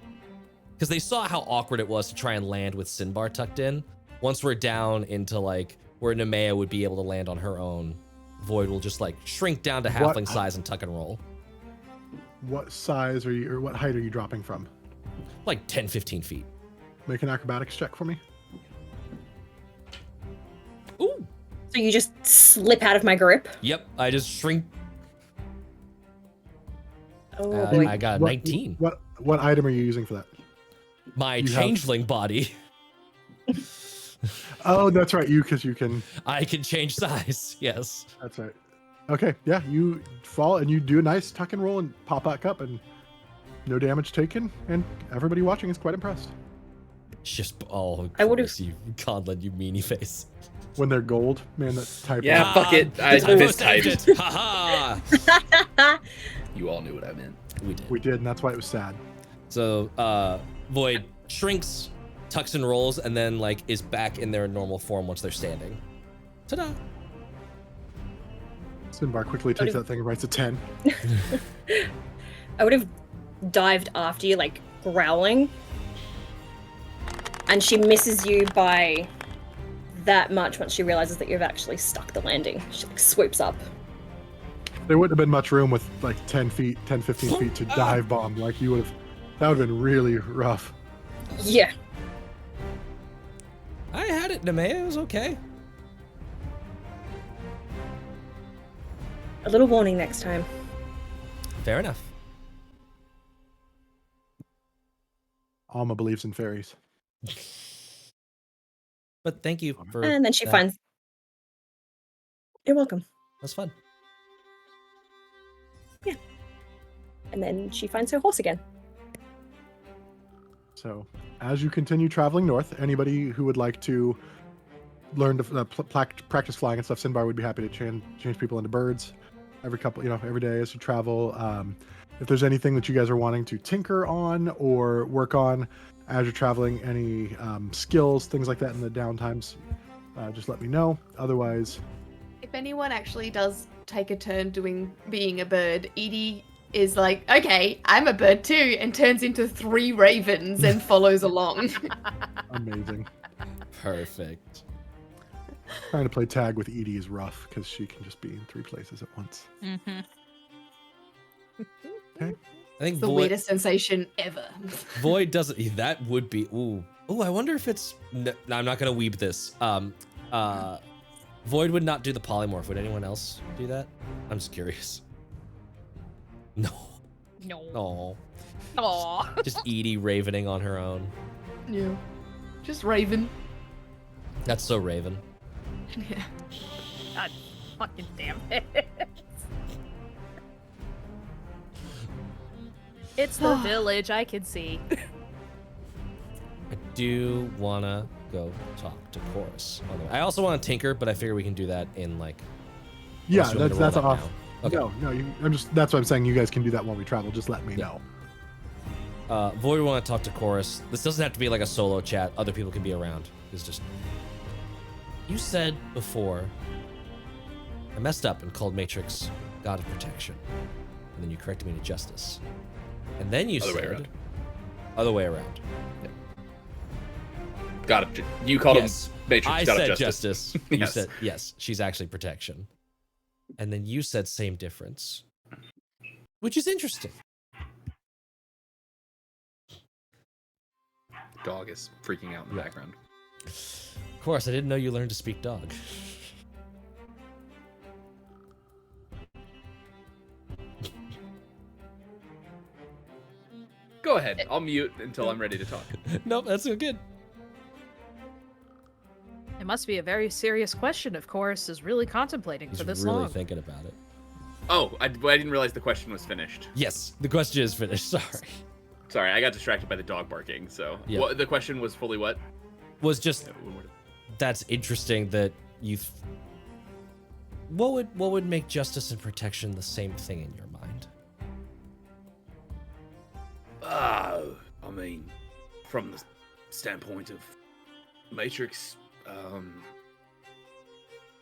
Because they saw how awkward it was to try and land with Sinbar tucked in. Once we're down into like where Nemea would be able to land on her own, Void will just like shrink down to
What-
halfling size and tuck and roll.
What size are you, or what height are you dropping from?
Like 10, 15 feet.
Make an acrobatics check for me.
Ooh.
So you just slip out of my grip.
Yep, I just shrink.
Oh
Uh,
boy.
I got a
What-
19.
What item are you using for that?
My
You have-
changeling body.
Oh, that's right. Because you can.
I can change size. Yes.
That's right. Okay. Yeah, you fall and you do a nice tuck and roll and pop back up, and no damage taken, and everybody watching is quite impressed.
Just oh,
I would've-
you Conlon, you meanie face.
When they're gold, man, that type.
Yeah, fuck it. I
mistyped
mistyped.
it. Ha ha.
You all knew what I meant.
We did.
We did, and that's why it was sad.
So Void shrinks, tucks and rolls, and then like is back in their normal form once they're standing. Ta-da!
Sinbar quickly takes that thing and writes a 10.
I would have dived after you, like growling, and she misses you by that much once she realizes that you've actually stuck the landing. She like swoops up.
There wouldn't have been much room with like 10 feet, 10, 15 feet to dive bomb. Like you would have, that would have been really rough.
Yeah.
I had it, Nemea. It was okay.
A little warning next time.
Fair enough.
Alma believes in fairies.
But thank you for.
And then she
that.
finds. You're welcome.
That's fun.
And then she finds her horse again.
So, as you continue traveling north, anybody who would like to learn to practice flying and stuff, Sinbar would be happy to change people into birds every day as you travel. If there's anything that you guys are wanting to tinker on or work on as you're traveling, any skills, things like that in the downtimes, just let me know. Otherwise,
If anyone actually does take a turn being a bird, Edie is like, okay, I'm a bird too, and turns into 3 ravens and follows along.
amazing.
Perfect.
Trying to play tag with Edie is rough because she can just be in 3 places at once.
Mm-hmm.
I think
It's the
Void,
weirdest sensation ever.
Void doesn't. That would be. Ooh. I wonder if it's. No, I'm not gonna weeb this. Void would not do the polymorph. Would anyone else do that? I'm just curious. No.
No.
No.
Aw.
Just Edie ravening on her own.
Yeah. Just Raven.
That's so Raven.
Yeah.
God fucking damn it. It's the village, I can see.
I do wanna go talk to Chorus. I also want to tinker, but I figure we can do that in like.
Yeah,
unless you want me to
that's
roll
off.
that now. Okay.
No, that's what I'm saying. You guys can do that while we travel. Just let me
Yeah.
know.
Void want to talk to Chorus. This doesn't have to be like a solo chat. Other people can be around. It's just. You said before. I messed up and called Matrix God of Protection, and then you corrected me to Justice, and then you
Other way
said.
around.
Other way around.
Got it. You called
Yes.
him Matrix.
I
God
said
of
Justice. You
Yes.
said yes. She's actually Protection, and then you said same difference, which is interesting.
Dog is freaking out in the background.
Of course, I didn't know you learned to speak dog.
Go ahead. I'll mute until I'm ready to talk.
Nope, that's so good.
It must be a very serious question if Chorus is really contemplating
He's
for this
really
long.
thinking about it.
Oh, I didn't realize the question was finished.
Yes, the question is finished. Sorry.
Sorry, I got distracted by the dog barking. So,
Yeah.
what, the question was fully what?
Was just that's interesting that you. What would make justice and protection the same thing in your mind?
I mean, from the standpoint of Matrix,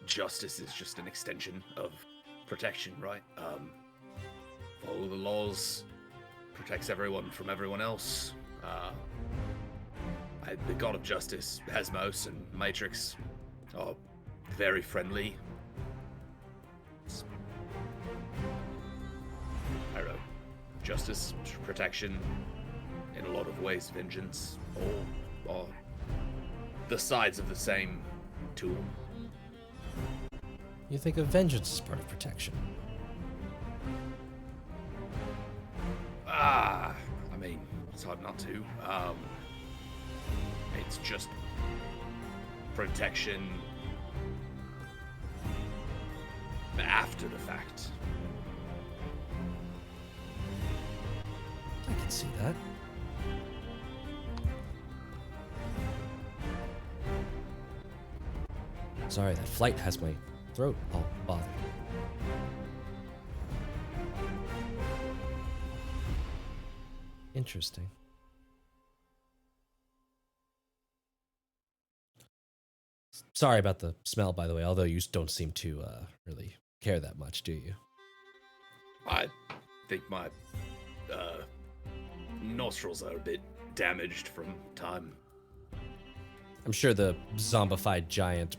justice is just an extension of protection, right? Follow the laws, protects everyone from everyone else. The God of Justice, H.E.R.O.E.S, and Matrix are very friendly. I don't know. Justice, protection, in a lot of ways, vengeance, all are the sides of the same tool.
You think of vengeance as part of protection.
I mean, it's hard not to. It's just protection after the fact.
I can see that. Sorry, that flight has my throat all bothered. Interesting. Sorry about the smell, by the way, although you don't seem to really care that much, do you?
I think my nostrils are a bit damaged from time.
I'm sure the zombified giant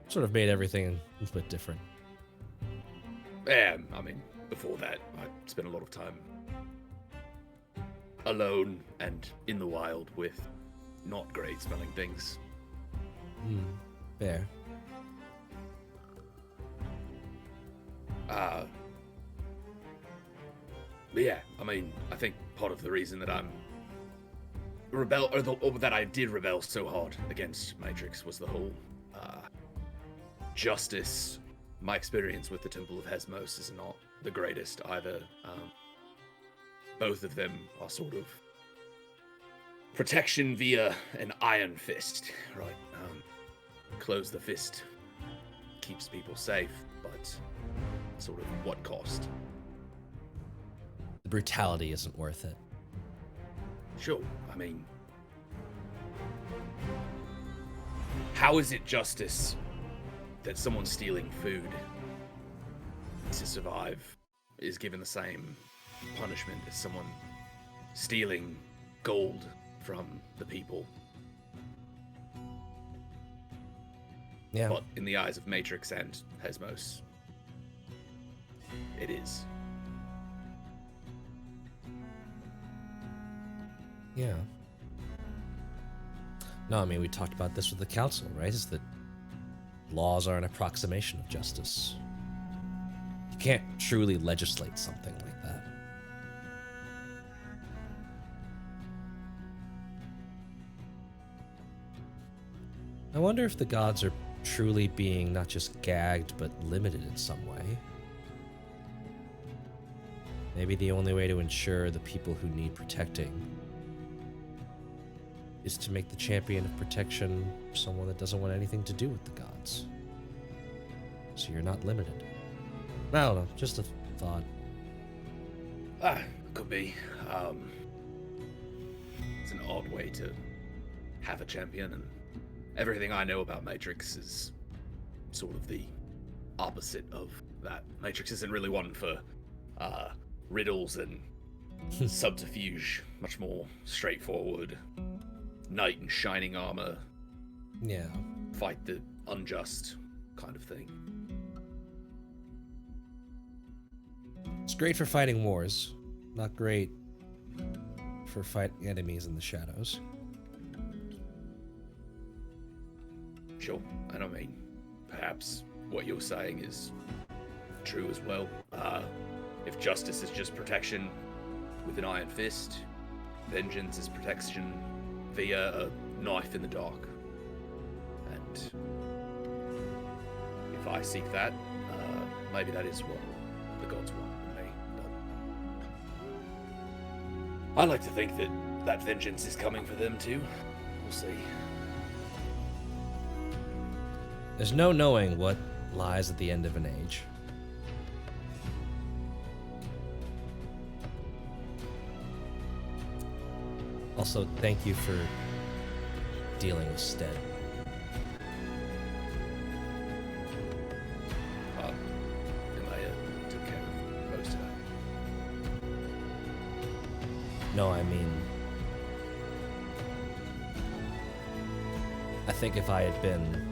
sort of made everything a bit different.
Yeah, I mean, before that, I spent a lot of time alone and in the wild with not great smelling things.
Fair.
But yeah, I mean, I think part of the reason that I'm or that I did rebel so hard against Matrix was the whole justice. My experience with the Temple of H.E.R.O.E.S is not the greatest either. Both of them are sort of protection via an iron fist, right? Close the fist keeps people safe, but sort of what cost?
The brutality isn't worth it.
Sure, I mean, how is it justice that someone stealing food to survive is given the same punishment as someone stealing gold from the people?
Yeah.
But in the eyes of Matrix and H.E.R.O.E.S, it is.
Yeah. No, I mean, we talked about this with the council, right? Is that laws are an approximation of justice. You can't truly legislate something like that. I wonder if the gods are truly being not just gagged, but limited in some way. Maybe the only way to ensure the people who need protecting is to make the champion of protection someone that doesn't want anything to do with the gods. So you're not limited. I don't know, just a thought.
Could be. It's an odd way to have a champion, and everything I know about Matrix is sort of the opposite of that. Matrix isn't really one for riddles and subterfuge, much more straightforward. Knight in shining armor.
Yeah.
Fight the unjust kind of thing.
It's great for fighting wars, not great for fighting enemies in the shadows.
Sure, and I mean, perhaps what you're saying is true as well. If justice is just protection with an iron fist, vengeance is protection via a knife in the dark. And if I seek that, maybe that is what the gods want from me. But I like to think that that vengeance is coming for them too. We'll see.
There's no knowing what lies at the end of an age. Also, thank you for dealing with Stead.
Amaya took care of most of that.
No, I mean, I think if I had been,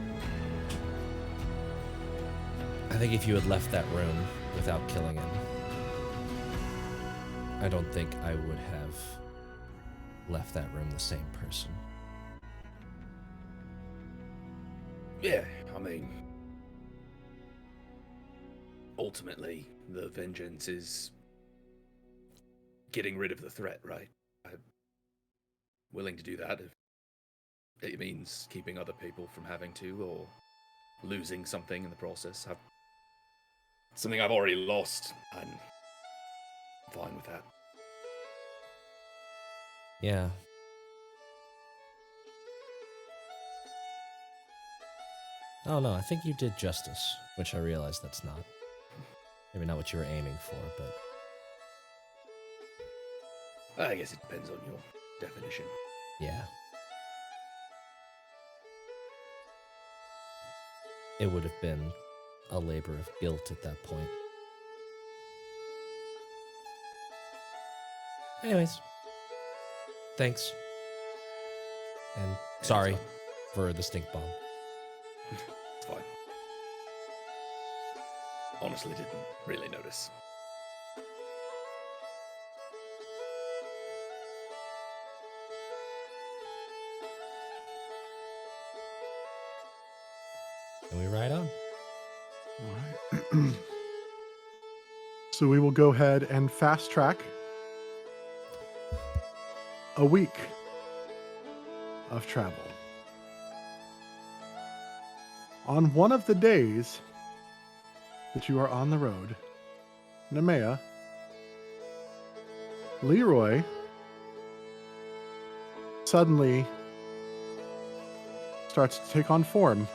I think if you had left that room without killing him, I don't think I would have left that room the same person.
Yeah, I mean, ultimately, the vengeance is getting rid of the threat, right? I'm willing to do that if it means keeping other people from having to, or losing something in the process. Something I've already lost, and I'm fine with that.
Yeah. Oh no, I think you did justice, which I realize that's not. Maybe not what you were aiming for, but
I guess it depends on your definition.
yeah. It would have been a labor of guilt at that point. Anyways, thanks. And sorry for the stink bomb.
It's fine. Honestly, didn't really notice.
And we ride on.
All right. So we will go ahead and fast track a week of travel. On one of the days that you are on the road, Nemea, Leroy suddenly starts to take on form.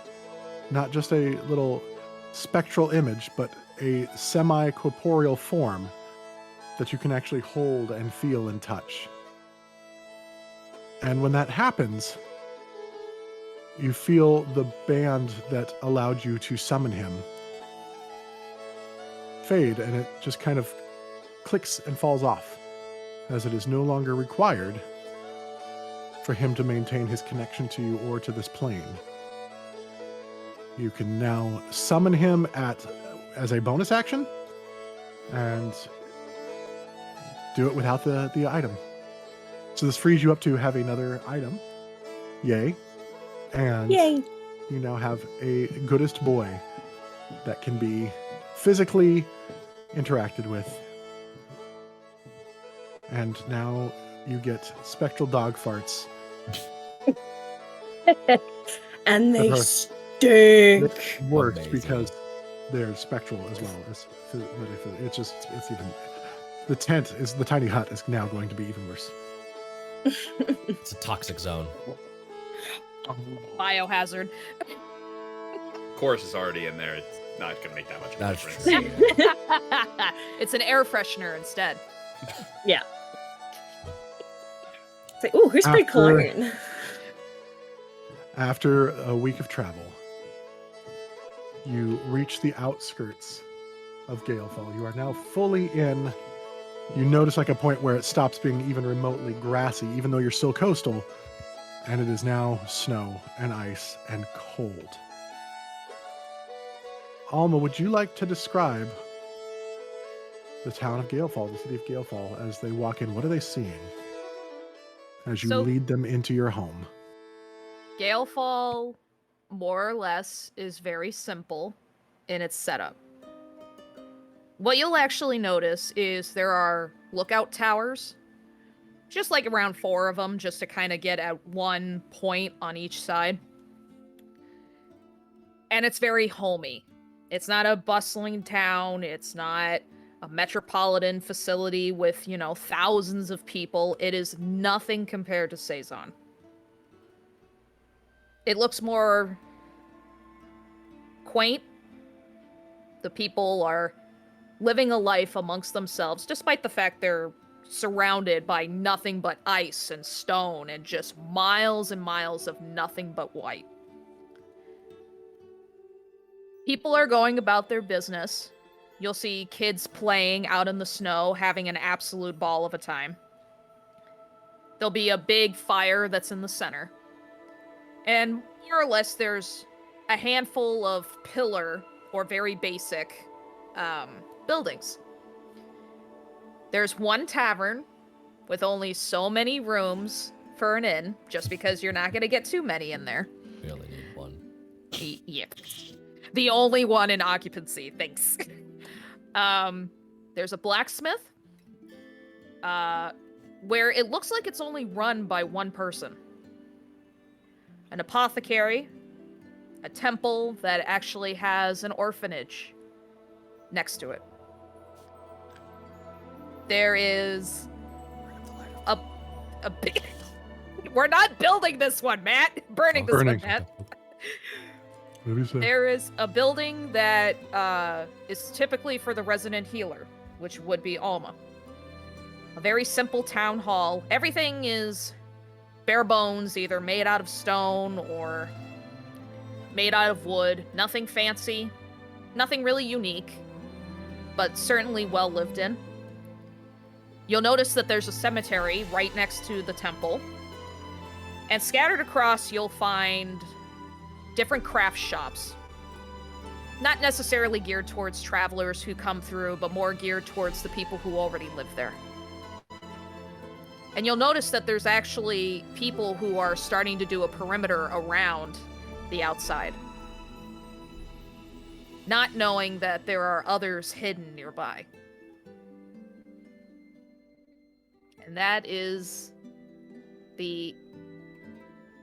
Not just a little spectral image, but a semi-corporeal form that you can actually hold and feel and touch. And when that happens, you feel the band that allowed you to summon him fade, and it just kind of clicks and falls off, as it is no longer required for him to maintain his connection to you or to this plane. You can now summon him as a bonus action and do it without the item. So this frees you up to have another item. Yay. And
Yay.
you now have a goodest boy that can be physically interacted with. And now you get spectral dog farts.
And they
That are-
stink.
Worse
Amazing.
because they're spectral as well. It's even, the tiny hut is now going to be even worse.
It's a toxic zone.
Biohazard.
Chorus is already in there. It's not going to make that much of a
That's
difference.
true.
It's an air freshener instead.
Yeah. It's like, ooh, who's pretty cologne?
After a week of travel, you reach the outskirts of Gaelfall. You are now fully in. You notice like a point where it stops being even remotely grassy, even though you're still coastal, and it is now snow and ice and cold. Alma, would you like to describe the town of Gaelfall, the city of Gaelfall, as they walk in? What are they seeing as you
So-
lead them into your home?
Gaelfall, more or less, is very simple in its setup. What you'll actually notice is there are lookout towers, just like around 4 of them, just to kind of get at one point on each side. And it's very homey. It's not a bustling town. It's not a metropolitan facility with, thousands of people. It is nothing compared to Saison. It looks more quaint. The people are living a life amongst themselves, despite the fact they're surrounded by nothing but ice and stone and just miles and miles of nothing but white. People are going about their business. You'll see kids playing out in the snow, having an absolute ball of a time. There'll be a big fire that's in the center. And more or less, there's a handful of pillar or very basic buildings. There's one tavern with only so many rooms for an inn, just because you're not going to get too many in there.
We only need one.
Yep. The only one in occupancy, thanks. There's a blacksmith, where it looks like it's only run by one person. an apothecary, a temple that actually has an orphanage next to it. There is a big... We're not building this one, Matt. Burning this one, Matt.
What do you say?
There is a building that is typically for the resident healer, which would be Alma. A very simple town hall. Everything is bare bones, either made out of stone or made out of wood. Nothing fancy, nothing really unique, but certainly well lived in. You'll notice that there's a cemetery right next to the temple. And scattered across, you'll find different craft shops. Not necessarily geared towards travelers who come through, but more geared towards the people who already live there. And you'll notice that there's actually people who are starting to do a perimeter around the outside, not knowing that there are others hidden nearby. And that is the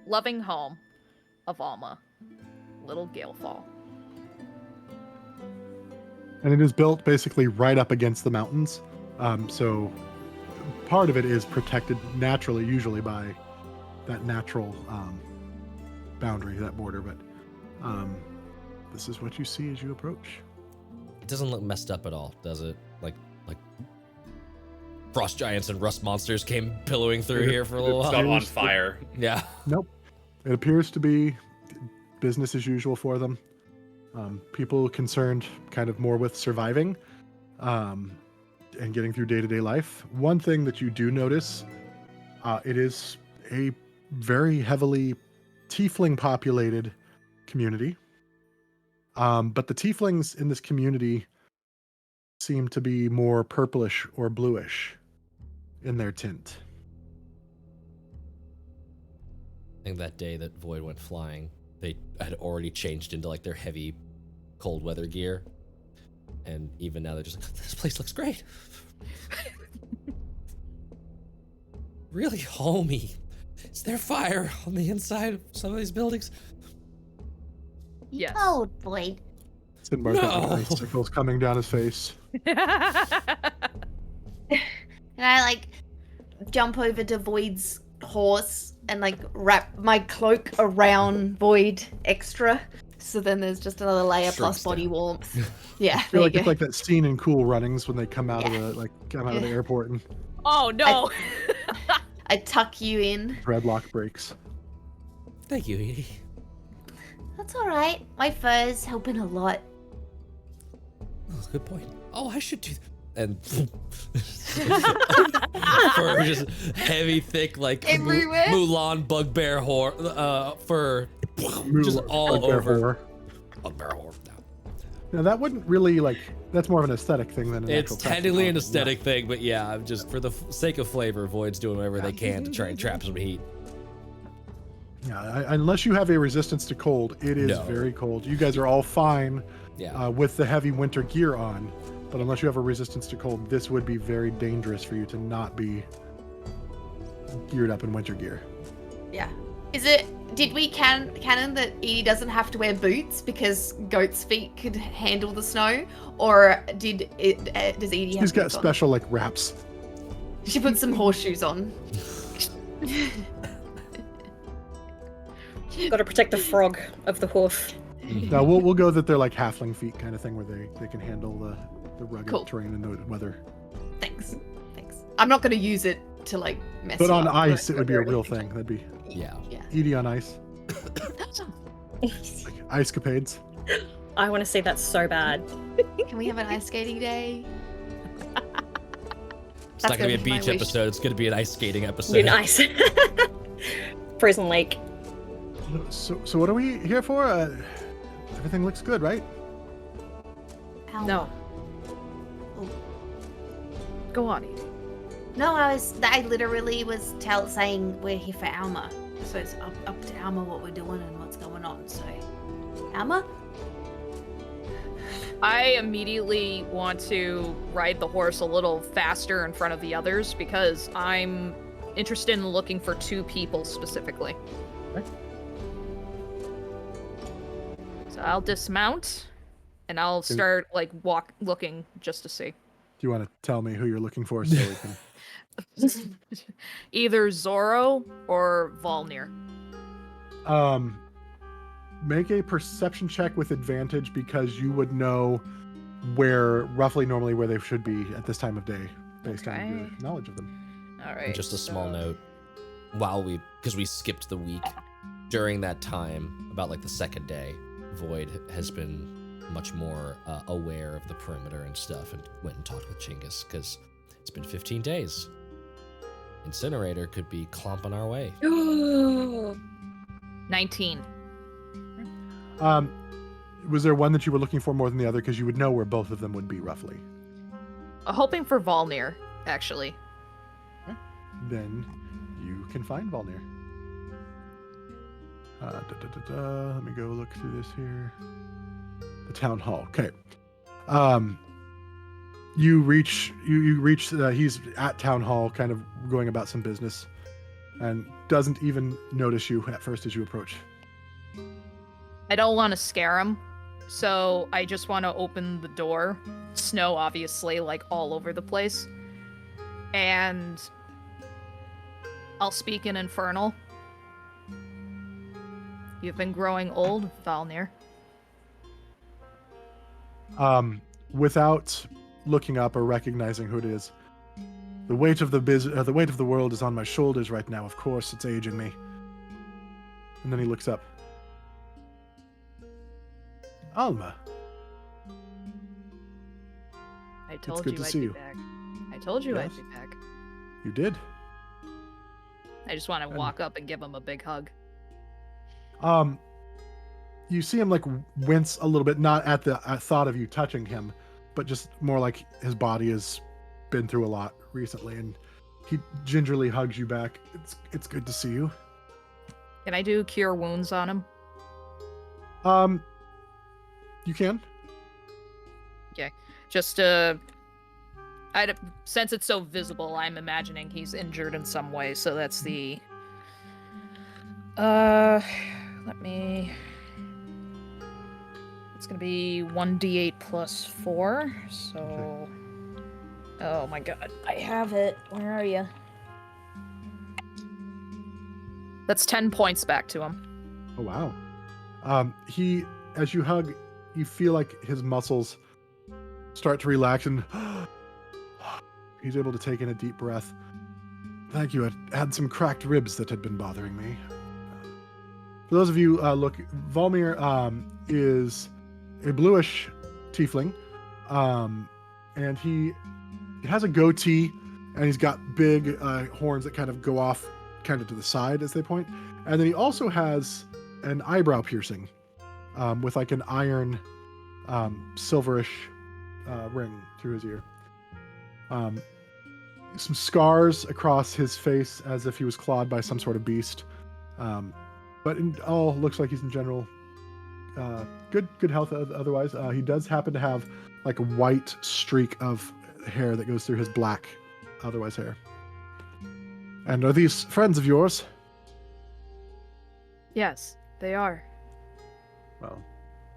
loving home of Alma, Little Gaelfall.
And it is built basically right up against the mountains. So part of it is protected naturally, usually by that natural boundary, that border. But this is what you see as you approach.
It doesn't look messed up at all, does it? Like frost giants and rust monsters came pillowing through here for a little
It's
while.
not on fire.
Yeah.
Nope. It appears to be business as usual for them. People concerned kind of more with surviving and getting through day-to-day life. One thing that you do notice, it is a very heavily tiefling-populated community. But the tieflings in this community seem to be more purplish or bluish in their tint.
I think that day that Void went flying, they had already changed into like their heavy cold weather gear. And even now they're just like, this place looks great. Really homey. Is there fire on the inside of some of these buildings?
Yes.
Oh, boy.
Sid Mark got icicles coming down his face.
And I like jump over to Void's horse and like wrap my cloak around Void extra. So then there's just another layer plus body warmth. Yeah,
I feel
there
like
you
it's
go.
like that scene in Cool Runnings when they come out of the airport and
Oh no!
I tuck you in.
dreadlock breaks.
Thank you, Edie.
That's all right. My fur's helping a lot.
Oh, good point. Oh, I should do that. And fur, just heavy, thick, like
Everywhere.
Mulan bugbear fur, just all
Bugbear
over.
horror.
Bugbear horror. No.
Now that wouldn't really that's more of an aesthetic thing than an
It's
actual
technically an
practical
aesthetic thing, but yeah, I'm just for the sake of flavor, Void's doing whatever they can to try and trap some heat.
Yeah, unless you have a resistance to cold, it is
No.
very cold. You guys are all fine
Yeah.
with the heavy winter gear on, but unless you have a resistance to cold, this would be very dangerous for you to not be geared up in winter gear.
Yeah. Did we canon that Edie doesn't have to wear boots because goat's feet could handle the snow? Or does Edie have
She's got
boots on?
special wraps.
She put some horseshoes on.
Got to protect the frog of the hoof.
Now we'll go that they're like halfling feet kind of thing where they can handle the rugged
Cool.
terrain and the weather.
Thanks. I'm not going to use it to mess
But
you
on
up,
ice,
but-
it would be a real thing. That'd be
Yeah.
Yeah.
Edie on ice. Ice capades.
I want to see that so bad.
Can we have an ice skating day?
It's not
That's
gonna be a
gonna be my
beach
wish.
episode. It's gonna be an ice skating episode.
Be nice. Frozen lake.
So what are we here for? Everything looks good, right?
Alma.
No.
Oh.
Go on, Edie.
No, I literally was saying we're here for Alma. So it's up to Alma what we're doing and what's going on. So, Alma?
I immediately want to ride the horse a little faster in front of the others because I'm interested in looking for two people specifically. So I'll dismount, and I'll start like looking just to see.
Do you want to tell me who you're looking for so we can?
Either Zoro or Valmir.
Make a perception check with advantage because you would know roughly normally where they should be at this time of day based on your knowledge of them.
All right.
And just a small note, because we skipped the week, during that time, about like the second day, Void has been much more aware of the perimeter and stuff, and went and talked with Chinggis because it's been 15 days. Incinerator could be clomping our way.
19.
Was there one that you were looking for more than the other? Because you would know where both of them would be roughly.
Hoping for Valmir, actually.
Okay. Then you can find Valmir. Let me go look through this here. The town hall. Okay. You reach. He's at town hall, kind of going about some business, and doesn't even notice you at first as you approach.
I don't want to scare him, so I just want to open the door. Snow, obviously, like all over the place. And I'll speak in Infernal. You've been growing old, Valmir.
Without looking up or recognizing who it is, the weight of the weight of the world is on my shoulders right now. Of course, it's aging me. And then he looks up. Alma.
I told
good
you
to
I'd
see
be
you.
back. I told you
Yes.
I'd be back.
You did.
I just want to walk up and give him a big hug.
You see him like wince a little bit, not at the thought of you touching him, but just more like his body has been through a lot recently, and he gingerly hugs you back. It's good to see you.
Can I do cure wounds on him?
You can.
Okay. Just since it's so visible, I'm imagining he's injured in some way, so that's the it's gonna be 1d8 plus 4, so
Okay.
Oh my god, I have it. Where are you? That's 10 points back to him.
Oh wow. As you hug, you feel like his muscles start to relax, and he's able to take in a deep breath. Thank you. I had some cracked ribs that had been bothering me. For those of you Valmir is a bluish tiefling, and he has a goatee, and he's got big horns that kind of go off kind of to the side as they point, and then he also has an eyebrow piercing with like an iron silverish ring through his ear. Some scars across his face as if he was clawed by some sort of beast, but in all looks like he's in general good health otherwise. He does happen to have like a white streak of hair that goes through his black otherwise hair. And are these friends of yours?
Yes, they are.
Well,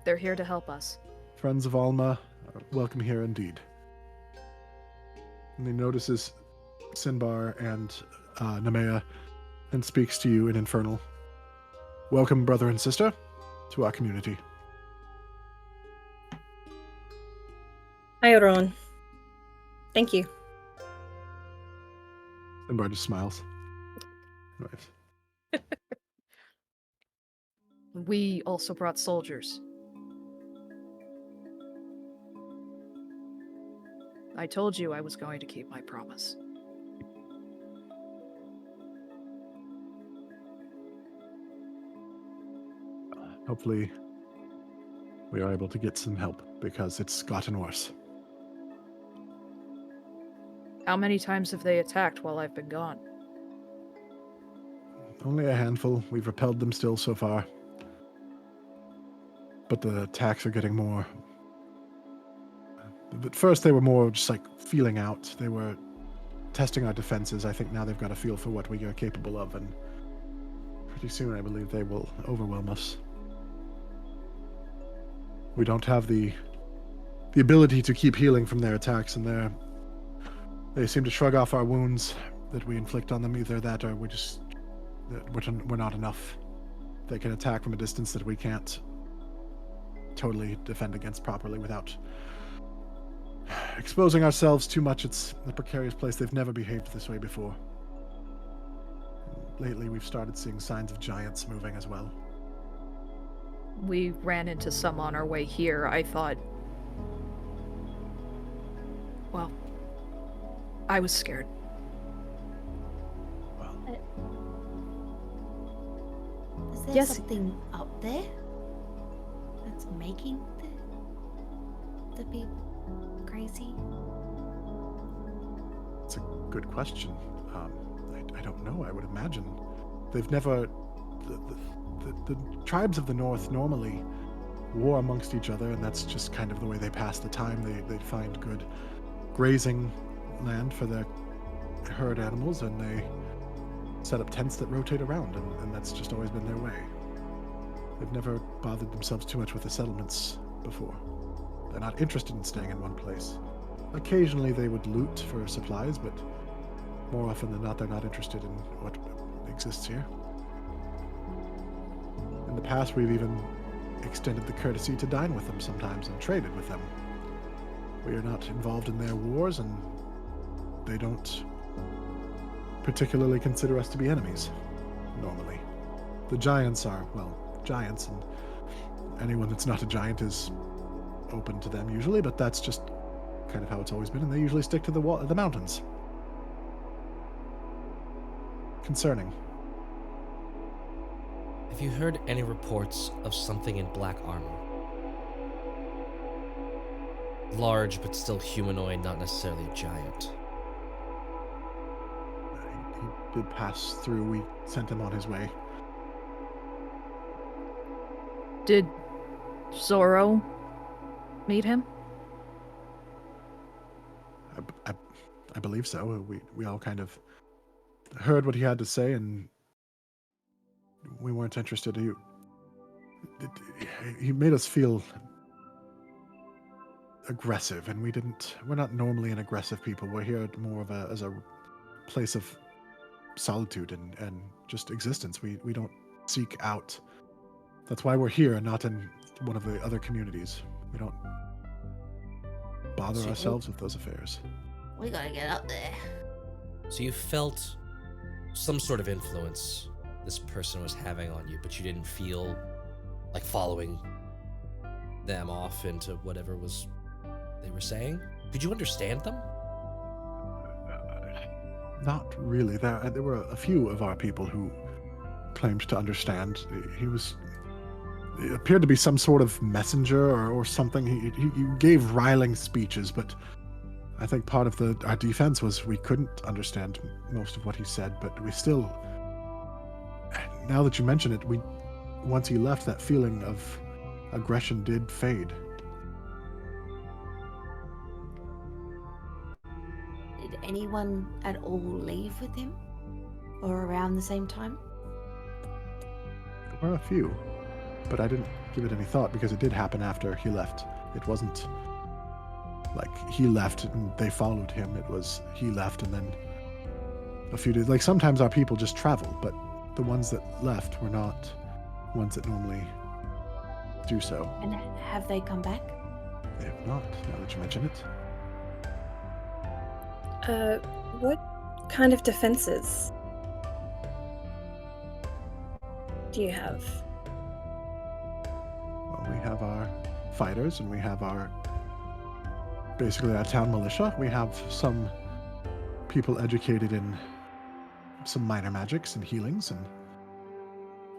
They're here to help us.
friends of Alma, welcome here indeed. And he notices Sinbar and Nemea and speaks to you in Infernal. Welcome, brother and sister, to our community.
Hi, everyone. Thank you.
Sinbar just smiles. Nice.
We also brought soldiers. I told you I was going to keep my promise.
Hopefully, we are able to get some help because it's gotten worse.
How many times have they attacked while I've been gone?
Only a handful. We've repelled them still so far. But the attacks are getting more. But first, they were more just like feeling out. They were testing our defenses. I think now they've got a feel for what we are capable of, and pretty soon I believe they will overwhelm us. We don't have the ability to keep healing from their attacks, and they seem to shrug off our wounds that we inflict on them. Either that, or we're not enough. They can attack from a distance that we can't totally defend against properly without exposing ourselves too much. It's a precarious place. They've never behaved this way before. Lately, we've started seeing signs of giants moving as well.
We ran into some on our way here. I thought... Well, I was scared.
Is there
Yes.
something up there that's making the be crazy?
It's a good question. I don't know. I would imagine they've never. The tribes of the north normally war amongst each other, and that's just kind of the way they pass the time. They find good grazing land for their herd animals, and they set up tents that rotate around, and that's just always been their way. They've never bothered themselves too much with the settlements before. They're not interested in staying in one place. Occasionally they would loot for supplies, but more often than not, they're not interested in what exists here. In the past, we've even extended the courtesy to dine with them sometimes and traded with them. We are not involved in their wars, and they don't particularly consider us to be enemies, normally. The giants are, well, giants, and anyone that's not a giant is open to them usually, but that's just kind of how it's always been, and they usually stick to the mountains. Concerning.
Have you heard any reports of something in black armor? Large, but still humanoid, not necessarily a giant.
He did pass through. We sent him on his way.
Did Zoro meet him?
I believe so. We all kind of heard what he had to say, and we weren't interested. He made us feel aggressive, and we're not normally an aggressive people. We're here more as a place of solitude and just existence. We don't seek out. That's why we're here and not in one of the other communities. We don't bother ourselves with those affairs.
We gotta get up there.
So you felt some sort of influence this person was having on you, but you didn't feel like following them off into whatever was they were saying? Could you understand them?
Not really. There were a few of our people who claimed to understand. It appeared to be some sort of messenger or something. He gave riling speeches, but I think part of our defense was we couldn't understand most of what he said, but we still, now that you mention it, once he left, that feeling of aggression did fade.
Did anyone at all leave with him? Or around the same time?
There were a few, but I didn't give it any thought because it did happen after he left. It wasn't like he left and they followed him. It was he left and then a few days. Like sometimes our people just travel, but the ones that left were not ones that normally do so.
And have they come back?
They have not, now that you mention it.
What kind of defenses do you have?
Well, we have our fighters and we have basically our town militia. We have some people educated in some minor magics and healings, and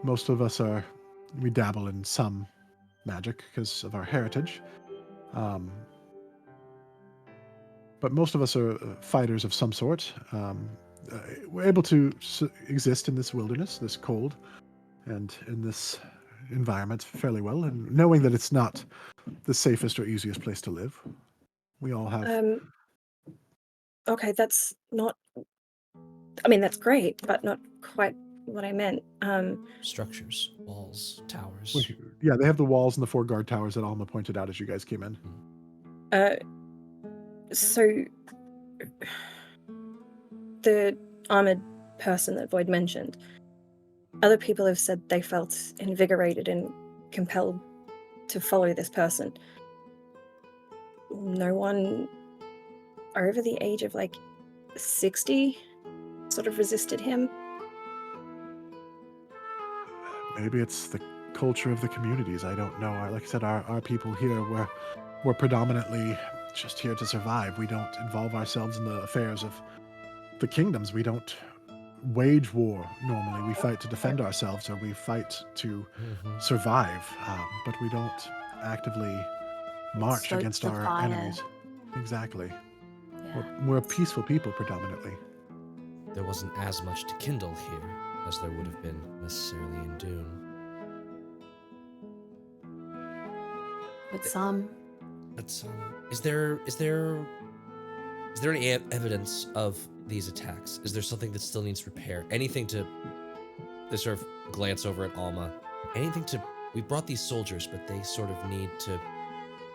most of us we dabble in some magic because of our heritage. But most of us are fighters of some sort. We're able to exist in this wilderness, this cold, and in this environment fairly well, and knowing that it's not the safest or easiest place to live. We all have...
Okay, that's not... I mean, that's great, but not quite what I meant.
Structures, walls, towers.
Yeah, they have the walls and the 4 guard towers that Alma pointed out as you guys came in.
So the armored person that Void mentioned, other people have said they felt invigorated and compelled to follow this person. No one over the age of 60 sort of resisted him.
Maybe it's the culture of the communities. I don't know. Like I said, our people here, we're predominantly just here to survive. We don't involve ourselves in the affairs of the kingdoms. We don't wage war normally. We fight to defend ourselves, or we fight to survive, but we don't actively march
Stoke
against
the
our
fire.
enemies. Exactly.
Yeah.
We're a peaceful people predominantly.
There wasn't as much to kindle here as there would have been necessarily in Dune.
But some.
Is there any evidence of these attacks? Is there something that still needs repair? Anything to... They sort of glance over at Alma. Anything to... We brought these soldiers, but they sort of need to...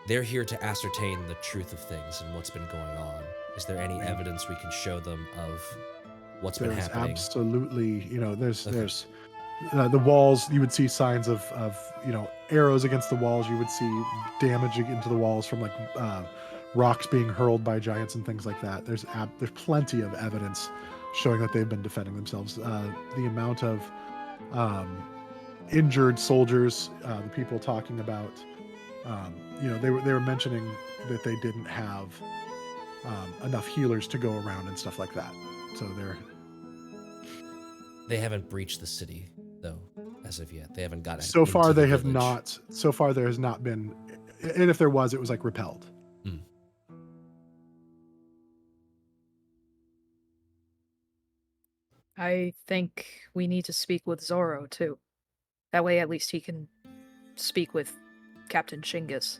They're here to ascertain the truth of things and what's been going on. Is there any evidence we can show them of what's been happening?
Absolutely. There's the walls. You would see signs of arrows against the walls. You would see damage into the walls from rocks being hurled by giants and things like that. There's plenty of evidence showing that they've been defending themselves. The amount of injured soldiers, the people talking about, they were mentioning that they didn't have enough healers to go around and stuff like that. So
They haven't breached the city, though, as of yet. They haven't gotten.
So far,
into the
they have
village.
not. So far, there has not been, and if there was, it was repelled.
I think we need to speak with Zoro, too. That way, at least he can speak with Captain Shingus.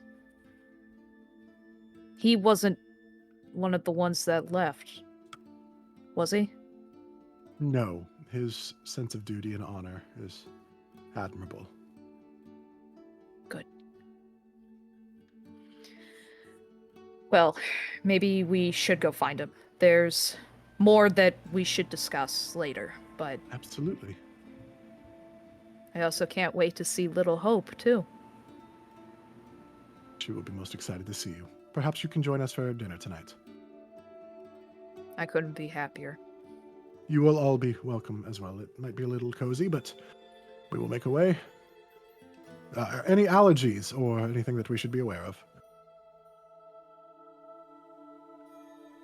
He wasn't one of the ones that left, was he?
No, his sense of duty and honor is admirable.
Good. Well, maybe we should go find him. There's more that we should discuss later, but...
Absolutely.
I also can't wait to see Little Hope, too.
She will be most excited to see you. Perhaps you can join us for dinner tonight.
I couldn't be happier.
You will all be welcome as well. It might be a little cozy, but we will make a way. Any allergies or anything that we should be aware of?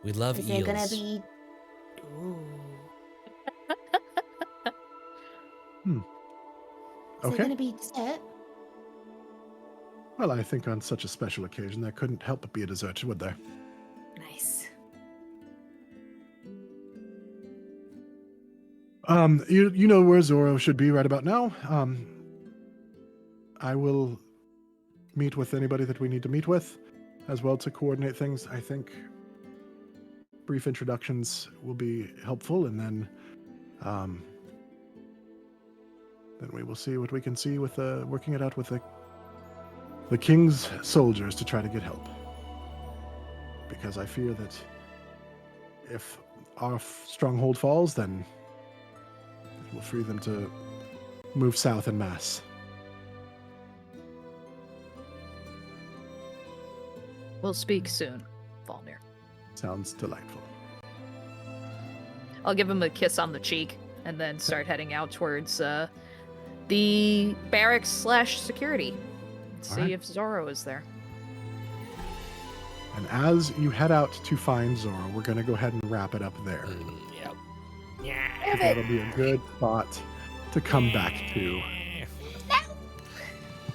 We love
Is
eels.
there gonna be? Ooh. Is there
Okay.
gonna be dessert?
Well, I think on such a special occasion, there couldn't help but be a dessert, would there?
Nice.
You know where Zoro should be right about now. I will meet with anybody that we need to meet with, as well to coordinate things. I think brief introductions will be helpful, and then we will see what we can see with working it out with the king's soldiers to try to get help. Because I fear that if our stronghold falls, then it will free them to move south en masse.
We'll speak soon, Valmir.
Sounds delightful.
I'll give him a kiss on the cheek and then start heading out towards the barracks/security. See
Alright.
if Zoro is there.
And as you head out to find Zoro, we're going to go ahead and wrap it up there.
Yep.
That'll be a good spot to come back to.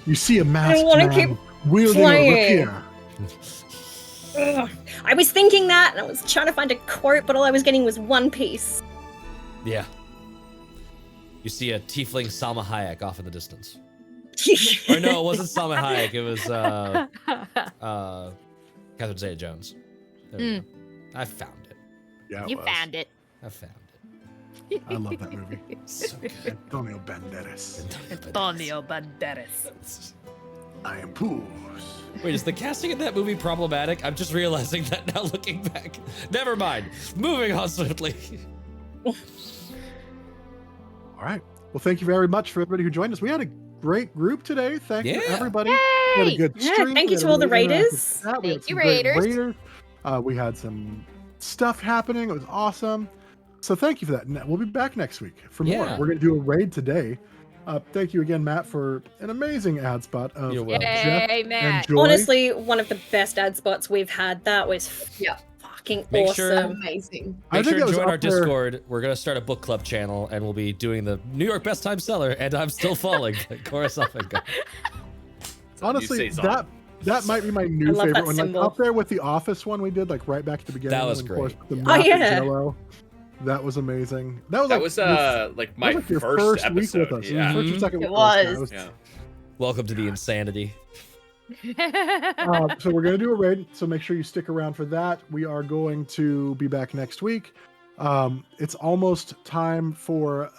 You see a masked
wanna
man
keep
wielding a
playing.
rapier.
Ugh. I was thinking that, and I was trying to find a quote, but all I was getting was One Piece.
Yeah. You see a tiefling Salma Hayek off in the distance. Or no, it wasn't Salma Hayek. It was Catherine Zeta-Jones. There we go. I found it.
Yeah, it
You
was.
found it.
I found it.
I love that movie.
So good.
Antonio Banderas.
Antonio Banderas.
I am Poos.
Wait, is the casting in that movie problematic? I'm just realizing that now looking back. Never mind. Moving on swiftly.
All right. Well, thank you very much for everybody who joined us. We had a great group today. Thank you, everybody. We had a good stream.
Thank you to all the raiders.
Thank you, raiders.
We had some stuff happening. It was awesome. So thank you for that. We'll be back next week for more.
Yeah.
We're going to do a raid today. Thank you again, Matt, for an amazing ad spot of
You're welcome.
Jeff
Yay,
and
Matt.
Joy.
Honestly, one of the best ad spots we've had. That was fucking
Make
awesome.
sure-
Amazing.
I
Make
think
sure
that
to
was
join our
up there.
Discord. We're going to start a book club channel, and we'll be doing the New York Best Time Seller, and I'm Still Falling. Chorus off and go.
Honestly,
Saison.
that might be my new
I love
favorite
that
one. Like
symbol.
up there with the Office one we did, like right back at the beginning.
That was
when,
great.
Of course, with the
Oh,
map
yeah.
and Jello. That was amazing. That was
like my
that was your
first
week
episode.
with us.
Yeah.
First or second
It
week with us.
was.
Yeah.
Welcome to the insanity.
So we're going to do a raid, so make sure you stick around for that. We are going to be back next week. It's almost time for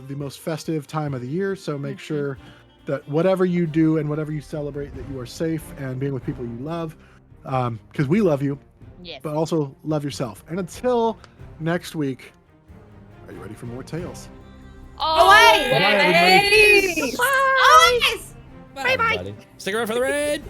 the most festive time of the year, so make sure that whatever you do and whatever you celebrate, that you are safe and being with people you love, because we love you,
Yes.
but also love yourself. And until next week, are you ready for more tales?
Oh,
Away!
Bye, everybody.
Always!
Bye, everybody. Stick around for the raid.